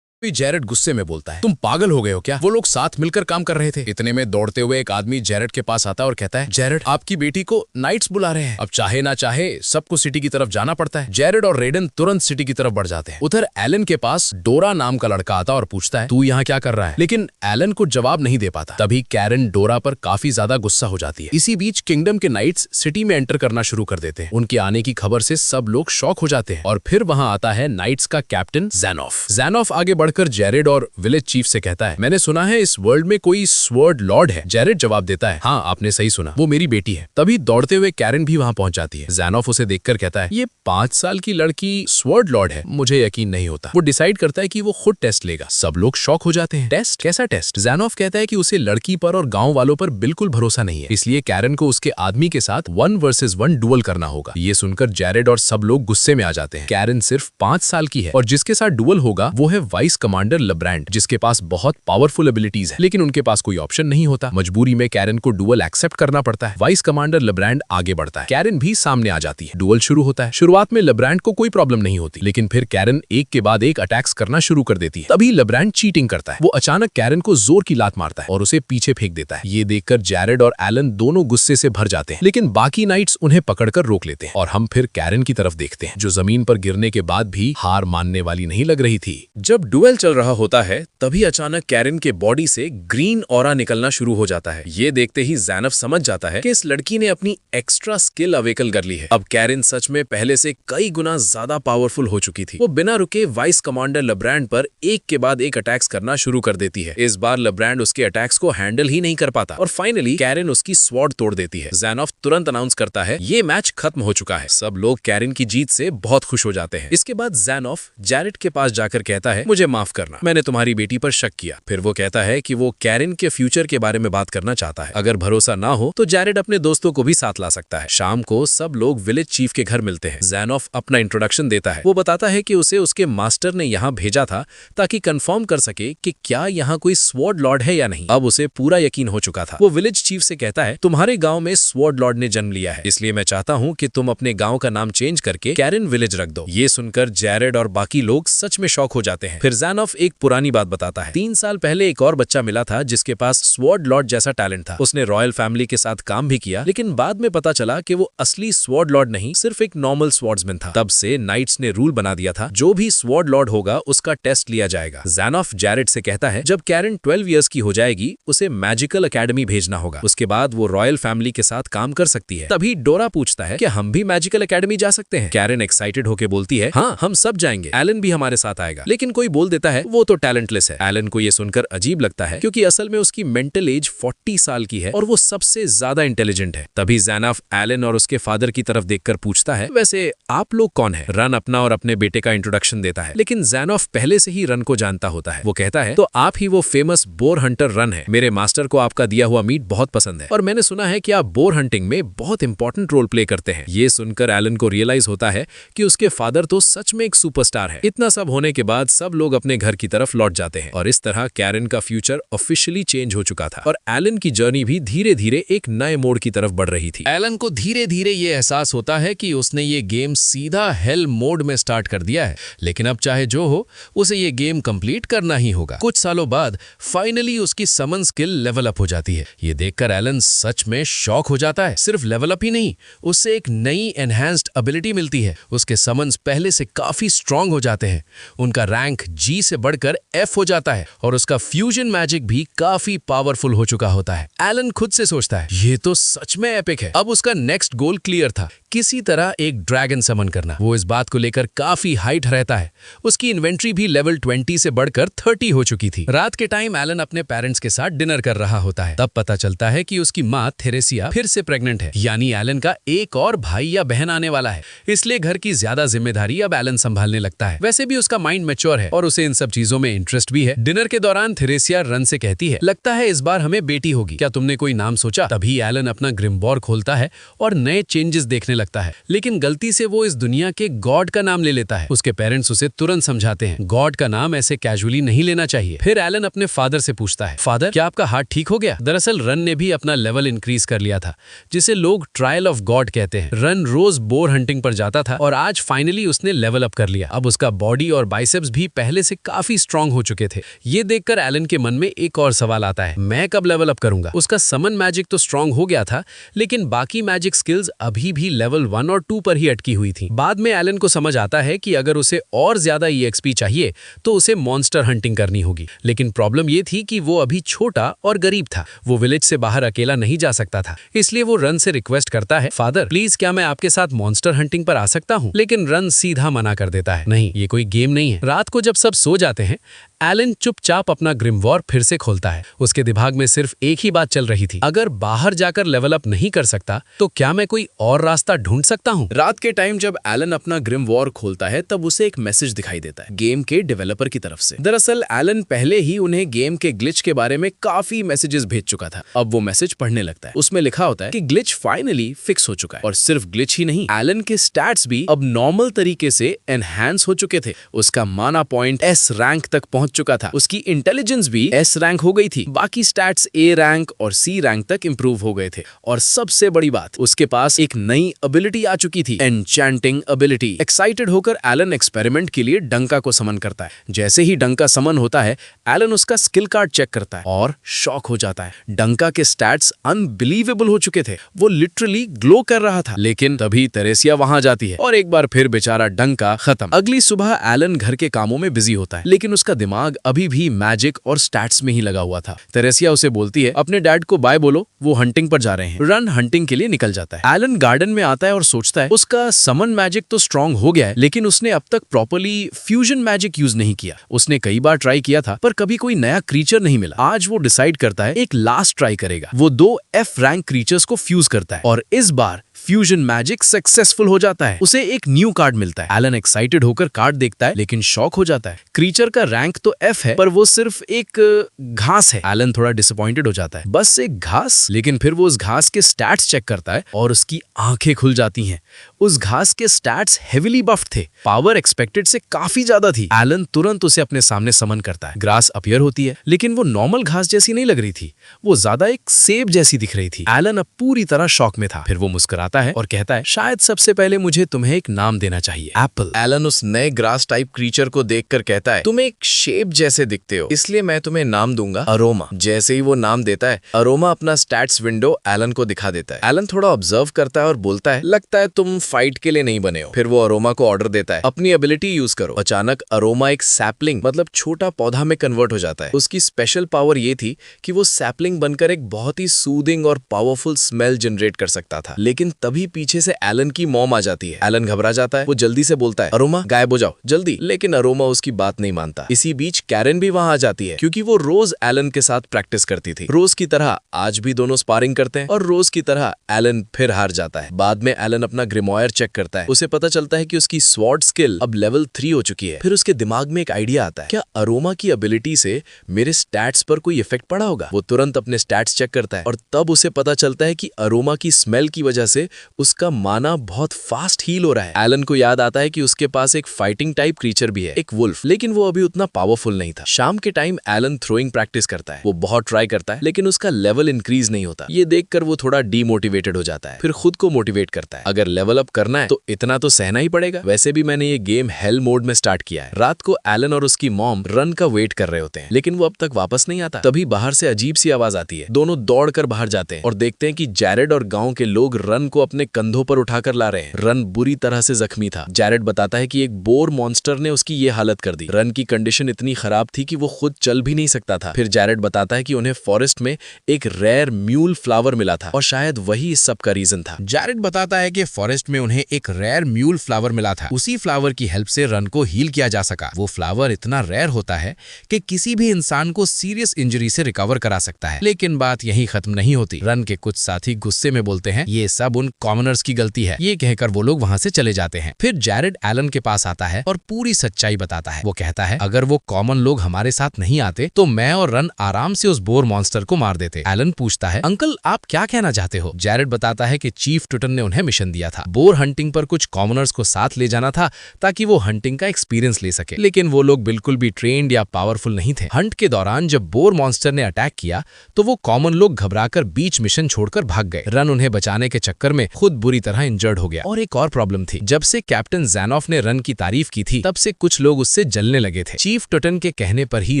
जैरेड गुस्से में बोलता है, तुम पागल हो गए हो क्या? वो लोग साथ मिलकर काम कर रहे थे। इतने में दौड़ते हुए एक आदमी जैरेड के पास आता है और कहता है, जैरेड आपकी बेटी को नाइट्स बुला रहे हैं। अब चाहे ना चाहे सबको सिटी की तरफ जाना पड़ता है। जैरेड और रेडन तुरंत सिटी की तरफ बढ़ जाते हैं। उधर एलन के पास डोरा नाम का लड़का आता और पूछता है, तू यहाँ क्या कर रहा है? लेकिन एलन को जवाब नहीं दे पाता। तभी कैरन डोरा पर काफी ज्यादा गुस्सा हो जाती है। इसी बीच किंगडम के नाइट्स सिटी में एंटर करना शुरू कर देते हैं। उनके आने की खबर से सब लोग शॉक हो जाते हैं। और फिर वहां आता है नाइट्स का कैप्टन ज़ैनॉफ। ज़ैनॉफ आगे बढ़कर जैरेड और विलेज चीफ से कहता है, मैंने सुना है इस वर्ल्ड में कोई स्वॉर्ड लॉर्ड है। जैरेड जवाब देता है, हाँ आपने सही सुना, वो मेरी बेटी है। तभी दौड़ते हुए कैरन भी वहां पहुंच जाती है। ज़ैनॉफ उसे देखकर कहता है, ये 5 साल की लड़की स्वॉर्ड लॉर्ड है, मुझे यकीन नहीं होता। वो डिसाइड करता है कि वो खुद टेस्ट लेगा। सब लोग शॉक हो जाते हैं। टेस्ट? कैसा टेस्ट? ज़ैनॉफ कहता है कि उसे लड़की पर और गांव वालों पर बिल्कुल भरोसा नहीं है, इसलिए कैरन को उसके आदमी के साथ 1 वर्सेस 1 डुअल करना होगा। ये सुनकर जैरेड और सब लोग गुस्से में आ जाते हैं। कैरन सिर्फ 5 साल की है और जिसके साथ डुअल होगा वो है वाइस कमांडर लब्रैंड, जिसके पास बहुत पावरफुल एबिलिटीज है। लेकिन उनके पास कोई ऑप्शन नहीं होता। मजबूरी में कैरन को डुअल एक्सेप्ट करना पड़ता है। वाइस कमांडर लब्रैंड आगे बढ़ता है। कैरन भी सामने आ जाती है। डुअल शुरू होता है। शुरुआत में लब्रैंड को कोई प्रॉब्लम नहीं होती, लेकिन फिर कैरन एक के बाद एक अटैक्स करना शुरू कर देती है। तभी लब्रैंड चीटिंग करता है। वो अचानक कैरन को जोर की लात मारता है और उसे पीछे फेंक देता है। ये देखकर जैरेड और एलन दोनों गुस्से से भर जाते हैं, लेकिन बाकी नाइट्स उन्हें पकड़कर रोक लेते हैं। और हम फिर कैरन की तरफ देखते हैं, जो जमीन पर गिरने के बाद भी हार मानने वाली नहीं लग रही थी। जब डुएल चल रहा होता है तभी अचानक कैरन के बॉडी से ग्रीन ऑरा निकलना शुरू हो जाता है। ये देखते ही ज़ैनफ समझ जाता है कि इस लड़की ने अपनी एक्स्ट्रा स्किल अवेकल कर ली है। अब कैरन सच में पहले से कई गुना ज्यादा पावरफुल हो चुकी थी। वो बिना रुके वाइस कमांडर लब्रैंड पर एक के बाद एक अटैक्स करना शुरू कर देती है। इस बार लब्रैंड उसके अटैक्स को हैंडल ही नहीं कर पाता और फाइनली कैरन उसकी स्वॉर्ड तोड़ देती है। ज़ैनफ तुरंत अनाउंस करता है, ये मैच खत्म हो चुका है। सब लोग कैरन की जीत से बहुत खुश हो जाते हैं। इसके बाद ज़ैनफ जैरेड के पास जाकर कहता है, मुझे माफ करना, मैंने तुम्हारी बेटी पर शक किया। फिर वो कहता है कि वो कैरन के फ्यूचर के बारे में बात करना चाहता है। अगर भरोसा ना हो तो जैरेड अपने दोस्तों को भी साथ ला सकता है। शाम को सब लोग विलेज चीफ के घर मिलते हैं। ज़ैनफ अपना इंट्रोडक्शन देता है। वो बताता है कि उसे उसके मास्टर ने यहाँ भेजा था ताकि कंफर्म कर सके कि क्या यहाँ कोई स्वॉर्ड लॉर्ड है या नहीं। अब उसे पूरा यकीन हो चुका था। वो विलेज चीफ से कहता है, तुम्हारे गांव में स्वॉर्ड लॉर्ड ने जन्म लिया है, इसलिए मैं चाहता हूँ कि तुम अपने गांव का नाम चेंज करके कैरन विलेज रख दो। ये सुनकर जैरेड और बाकी लोग सच में शॉक हो जाते हैं। फिर ज़ैनफ एक पुरानी बात बताता है। 3 साल पहले एक और बच्चा मिला था जिसके पास स्वॉर्ड लॉर्ड जैसा टैलेंट था। उसने रॉयल फैमिली के साथ काम भी किया, लेकिन बाद में पता चला कि वो असली स्वॉर्ड लॉर्ड नहीं, सिर्फ एक नॉर्मल स्वॉर्ड्समैन था। तब से नाइट्स ने रूल बना दिया था, जो भी स्वॉर्ड लॉर्ड होगा उसका टेस्ट लिया जाएगा। ज़ैनफ जैरेड से कहता है, जब कैरन 12 इयर्स की हो जाएगी उसे मैजिकल एकेडमी भेजना होगा, उसके बाद वो रॉयल फैमिली के साथ काम कर सकती है। तभी डोरा पूछता है कि हम भी मैजिकल एकेडमी जा सकते हैं। कैरन एक्साइटेड होकर बोलती है, हाँ हम सब जाएंगे, एलन भी हमारे साथ आएगा। लेकिन कोई बोल देता है वो तो टैलेंटलेस है। एलन को ये सुनकर अजीब लगता है, क्योंकि असल में उसकी मेंटल एज 40 साल की है और वो सबसे ज्यादा इंटेलिजेंट है। तभी ज़ैनफ एलन और उसके फादर की तरफ देखकर पूछता है, वैसे आप लोग कौन है? रन अपना और अपने बेटे का इंट्रोडक्शन देता है, लेकिन ज़ैनफ पहले से ही रन को जानता होता है। वो कहता है, तो आप ही वो फेमस बोर हंटर रन है। मेरे मास्टर को आपका दिया हुआ मीट बहुत पसंद है और मैंने सुना है कि आप बोर हंटिंग में बहुत इंपॉर्टेंट रोल प्ले करते हैं। ये सुनकर एलन को रियलाइज होता है कि उसके फादर तो सच में एक सुपरस्टार है। इतना सब होने के बाद सब लोग अपने घर की तरफ लौट जाते हैं और इस तरह कैरन का फ्यूचर ऑफिशियली चेंज हो चुका था और एलन की जर्नी भी धीरे धीरे एक नए मोड़ की तरफ बढ़ रही थी। एलन को धीरे धीरे ये एहसास होता है कि उसने ये गेम सीधा हेल मोड में स्टार्ट कर दिया है, लेकिन अब चाहे जो हो उसे ये गेम कंप्लीट करना ही होगा। कुछ सालों बाद फाइनली उसकी समन स्किल लेवल अप हो जाती है। ये देखकर एलन सच में शॉक हो जाता है। सिर्फ लेवल अप ही नहीं, उससे एक नई एनहांस्ड एबिलिटी मिलती है। उसके समन्स पहले से काफी स्ट्रांग हो जाते हैं, उनका रैंक जी से बढ़कर एफ हो जाता है और उसका फ्यूजन मैजिक भी काफी पावरफुल हो चुका होता है। एलन खुद से सोचता है, ये तो सच में एपिक है। अब उसका नेक्स्ट गोल क्लियर था, किसी तरह एक ड्रैगन समन करना। वो इस बात को लेकर काफी हाइट रहता है। उसकी इन्वेंट्री भी लेवल 20 से बढ़कर 30 हो चुकी थी। रात के टाइम एलन अपने पेरेंट्स के साथ डिनर कर रहा होता है। तब पता चलता है कि उसकी माँ थेरेसिया फिर से प्रेग्नेंट है, यानी एलन का एक और भाई या बहन आने वाला है। इसलिए घर की ज्यादा जिम्मेदारी अब एलन संभालने लगता है। वैसे भी उसका माइंड मैच्योर है और उसे इन सब चीजों में इंटरेस्ट भी है। डिनर के दौरान थेरेसिया रन से कहती है, लगता है इस बार हमें बेटी होगी, क्या तुमने कोई नाम सोचा? तभी एलन अपना ग्रिमवॉर खोलता है और नए चेंजेस देखने लगता है, लेकिन गलती से वो इस दुनिया के गॉड का नाम ले लेता है। उसके पेरेंट्स उसे तुरंत समझाते हैं, गॉड का नाम ऐसे कैजुअली नहीं लेना चाहिए। फिर एलन अपने फादर से पूछता है, फादर क्या आपका हार्ट ठीक हो गया? दरअसल रन ने भी अपना लेवल इंक्रीज कर लिया था, जिसे लोग ट्रायल ऑफ गॉड कहते हैं। रन रोज बोर हंटिंग पर जाता था और आज फाइनली उसने लेवल अप कर लिया। अब उसका बॉडी और बाइसेप्स भी पहले से काफी स्ट्रांग हो चुके थे। ये देखकर एलन के मन में एक और सवाल आता है, मैं कब लेवल अप करूंगा? उसका समन मैजिक तो स्ट्रांग हो गया था, लेकिन बाकी मैजिक स्किल्स अभी भी लेवल 1 और 2 पर ही अटकी हुई थी। बाद में एलन को समझ आता है कि अगर उसे और ज्यादा EXP चाहिए तो उसे मॉन्स्टर हंटिंग करनी होगी। लेकिन प्रॉब्लम ये थी कि वो अभी छोटा और गरीब था। वो विलेज से बाहर अकेला नहीं जा सकता था। इसलिए वो रन से रिक्वेस्ट करता है, फादर प्लीज क्या मैं आपके साथ मॉन्स्टर हंटिंग पर आ सकता हूँ? लेकिन रन सीधा मना कर देता है, नहीं ये कोई गेम नहीं है। रात को जब सब सो जाते हैं, एलन चुपचाप अपना ग्रिमवॉर फिर से खोलता है। उसके दिमाग में सिर्फ एक ही बात चल रही थी, अगर बाहर जाकर लेवल अप नहीं कर सकता तो क्या मैं कोई और रास्ता ढूंढ सकता हूँ? रात के टाइम जब एलन अपना ग्रिम वॉर खोलता है तब उसे एक मैसेज दिखाई देता है गेम के डेवलपर की तरफ से। दरअसल एलन पहले ही उन्हें गेम के ग्लिच के बारे में काफी मैसेजेस भेज चुका था। अब वो मैसेज पढ़ने लगता है। उसमें लिखा होता है कि ग्लिच फाइनली फिक्स हो चुका है। और सिर्फ ग्लिच ही नहीं, एलन के स्टैट्स भी अब नॉर्मल तरीके से एनहांस हो चुके थे। उसका माना पॉइंट S रैंक तक पहुंच चुका था। उसकी इंटेलिजेंस भी S रैंक हो गई थी। बाकी स्टैट्स A रैंक और C रैंक तक इंप्रूव हो गए थे। और सबसे बड़ी बात, उसके पास एक नई एबिलिटी आ चुकी थी, एन्चेंटिंग एबिलिटी। एक्साइटेड होकर एलन एक्सपेरिमेंट के लिए डंका को समन करता है। जैसे ही डंका समन होता है, एलन उसका स्किल कार्ड चेक करता है और शॉक हो जाता है। डंका के स्टैट्स अनबिलीवेबल हो चुके थे। वो लिटरली ग्लो कर रहा था। लेकिन तभी तेरेसिया वहां जाती है और एक बार फिर बेचारा डंका खत्म। अगली सुबह एलन घर के कामों में बिजी होता है, लेकिन उसका दिमाग अभी भी मैजिक और स्टैट्स में ही लगा हुआ था। तेरेसिया उसे बोलती है, अपने डैड को बाय बोलो, वो हंटिंग पर जा रहे हैं। रन हंटिंग के लिए निकल जाता है। एलन गार्डन में आता है और सोचता है उसका समन मैजिक तो स्ट्रांग हो गया है, लेकिन उसने अब तक प्रॉपर्ली फ्यूजन मैजिक यूज नहीं किया। उसने कई बार ट्राई किया था पर कभी कोई नया क्रीचर नहीं मिला। आज वो डिसाइड करता है एक लास्ट ट्राई करेगा। वो 2 F रैंक क्रीचर्स को फ्यूज करता है और इस बार फ्यूजन मैजिक सक्सेसफुल हो जाता है। उसे एक न्यू कार्ड मिलता है। एलन एक्साइटेड होकर कार्ड देखता है, लेकिन शॉक हो जाता है। क्रीचर का रैंक तो F है, पर वो सिर्फ एक घास है। एलन थोड़ा डिसअपॉइंटेड हो जाता है, बस एक घास। लेकिन फिर वो उस घास के स्टैट्स चेक करता है और उसकी आंखें खुल जाती हैं। उस घास के स्टैट्स हेविली बफ्ड थे। पावर एक्सपेक्टेड से काफी ज्यादा थी। एलन तुरंत उसे अपने सामने समन करता है। ग्रास अपीयर होती है, लेकिन वो नॉर्मल घास जैसी नहीं लग रही थी। वो ज्यादा एक सेब जैसी दिख रही थी। एलन अब पूरी तरह शॉक में था। फिर वो मुस्कुराता है और कहता है, शायद सबसे पहले मुझे तुम्हें एक नाम देना चाहिए, एप्पल। एलन उस नए ग्रास टाइप क्रीचर को देखकर कहता है, तुम एक शेप जैसे दिखते हो, इसलिए मैं तुम्हें नाम दूंगा अरोमा। जैसे ही वो नाम देता है, अरोमा अपना स्टैट्स विंडो एलन को दिखा देता है। एलन थोड़ा ऑब्जर्व करता है और बोलता है, लगता है तुम फाइट के लिए नहीं बने हो। फिर वो अरोमा को ऑर्डर देता है, अपनी एबिलिटी यूज करो। अचानक अरोमा एक सैपलिंग मतलब छोटा पौधा में कन्वर्ट हो जाता है। उसकी स्पेशल पावर ये थी कि वो सैपलिंग बनकर एक बहुत ही सूदिंग और पावरफुल स्मेल जनरेट कर सकता था। लेकिन तभी पीछे से एलन की मॉम आ जाती है। एलन घबरा जाता है। वो जल्दी से बोलता है, अरोमा गायब हो जाओ जल्दी। लेकिन अरोमा उसकी बात नहीं मानता। इसी बीच कैरन भी वहां आ जाती है, क्योंकि वो रोज एलन के साथ प्रैक्टिस करती थी। रोज की तरह आज भी दोनों स्पारिंग करते हैं और रोज की तरह एलन फिर हार जाता है। बाद में एलन अपना ग्रिमॉयर चेक करता है। उसे पता चलता है कि उसकी स्वॉर्ड स्किल अब लेवल 3 हो चुकी है। फिर उसके दिमाग में एक आइडिया आता है, क्या अरोमा की एबिलिटी से मेरे स्टैट्स पर कोई इफेक्ट पड़ा होगा? वो तुरंत अपने स्टैट्स चेक करता है और तब उसे पता चलता है कि अरोमा की स्मेल की वजह से उसका माना बहुत फास्ट हील हो रहा है। एलन को याद आता है कि उसके पास एक फाइटिंग टाइप क्रीचर भी है, एक वुल्फ, लेकिन वो अभी उतना पावरफुल नहीं था। शाम के टाइम एलन थ्रोइंग प्रैक्टिस करता है। वो बहुत ट्राई करता है, लेकिन उसका लेवल इंक्रीज नहीं होता। ये देखकर वो थोड़ा डीमोटिवेटेड हो जाता है। फिर खुद को मोटिवेट करता है, अगर लेवल अप करना है तो इतना तो सहना ही पड़ेगा। वैसे भी मैंने ये गेम हेल मोड में स्टार्ट किया है। रात को एलन और उसकी मॉम रन का वेट कर रहे होते हैं, लेकिन वो अब तक वापस नहीं आता। तभी बाहर से अजीब सी आवाज आती है। दोनों दौड़कर बाहर जाते हैं और देखते हैं कि जैरेड और गांव के लोग रन को अपने कंधों पर उठाकर ला रहे हैं। रन बुरी तरह से जख्मी था। जैरेड बताता है कि एक बोर मॉन्स्टर ने उसकी ये हालत कर दी। रन की कंडीशन इतनी खराब थी कि वो खुद चल भी नहीं सकता था। फिर जैरेड बताता है कि उन्हें फॉरेस्ट में एक रेयर म्यूल फ्लावर मिला था और शायद वही इस सब का रीजन था। जैरेड बताता है कि फॉरेस्ट में उन्हें एक रेयर म्यूल फ्लावर मिला था। उसी फ्लावर की हेल्प से रन को हील किया जा सका। वो फ्लावर इतना रेयर होता है कि किसी भी इंसान को सीरियस इंजरी से रिकवर करा सकता है। लेकिन बात यहीं खत्म नहीं होती। रन के कुछ साथी गुस्से में बोलते हैं ये सब उन कॉमनर्स की गलती है। ये कहकर वो लोग वहां से चले जाते हैं। फिर जैरेड एलन के पास आता है और पूरी सच्चाई बताता है। वो कहता है अगर वो कॉमन लोग हमारे साथ नहीं आते तो मैं और रन आराम से उस बोर मॉन्स्टर को मार देते। एलन पूछता है अंकल आप क्या कहना चाहते हो? जैरेड बताता है कि चीफ टुटन ने उन्हें मिशन दिया था। बोर हंटिंग पर कुछ कॉमनर्स को साथ ले जाना था ताकि वो हंटिंग का एक्सपीरियंस ले सके। लेकिन वो लोग बिल्कुल भी ट्रेन्ड या पावरफुल नहीं थे। हंट के दौरान जब बोर मॉन्स्टर ने अटैक किया तो वो कॉमन लोग घबराकर बीच मिशन छोड़कर भाग गए। रन उन्हें बचाने के चक्कर में खुद बुरी तरह इंजर्ड हो गया। और एक और प्रॉब्लम थी, जब से कैप्टन ज़ैनॉफ ने रन की तारीफ की थी तब से कुछ लोग उससे जलने लगे थे। चीफ टुटन के कहने पर ही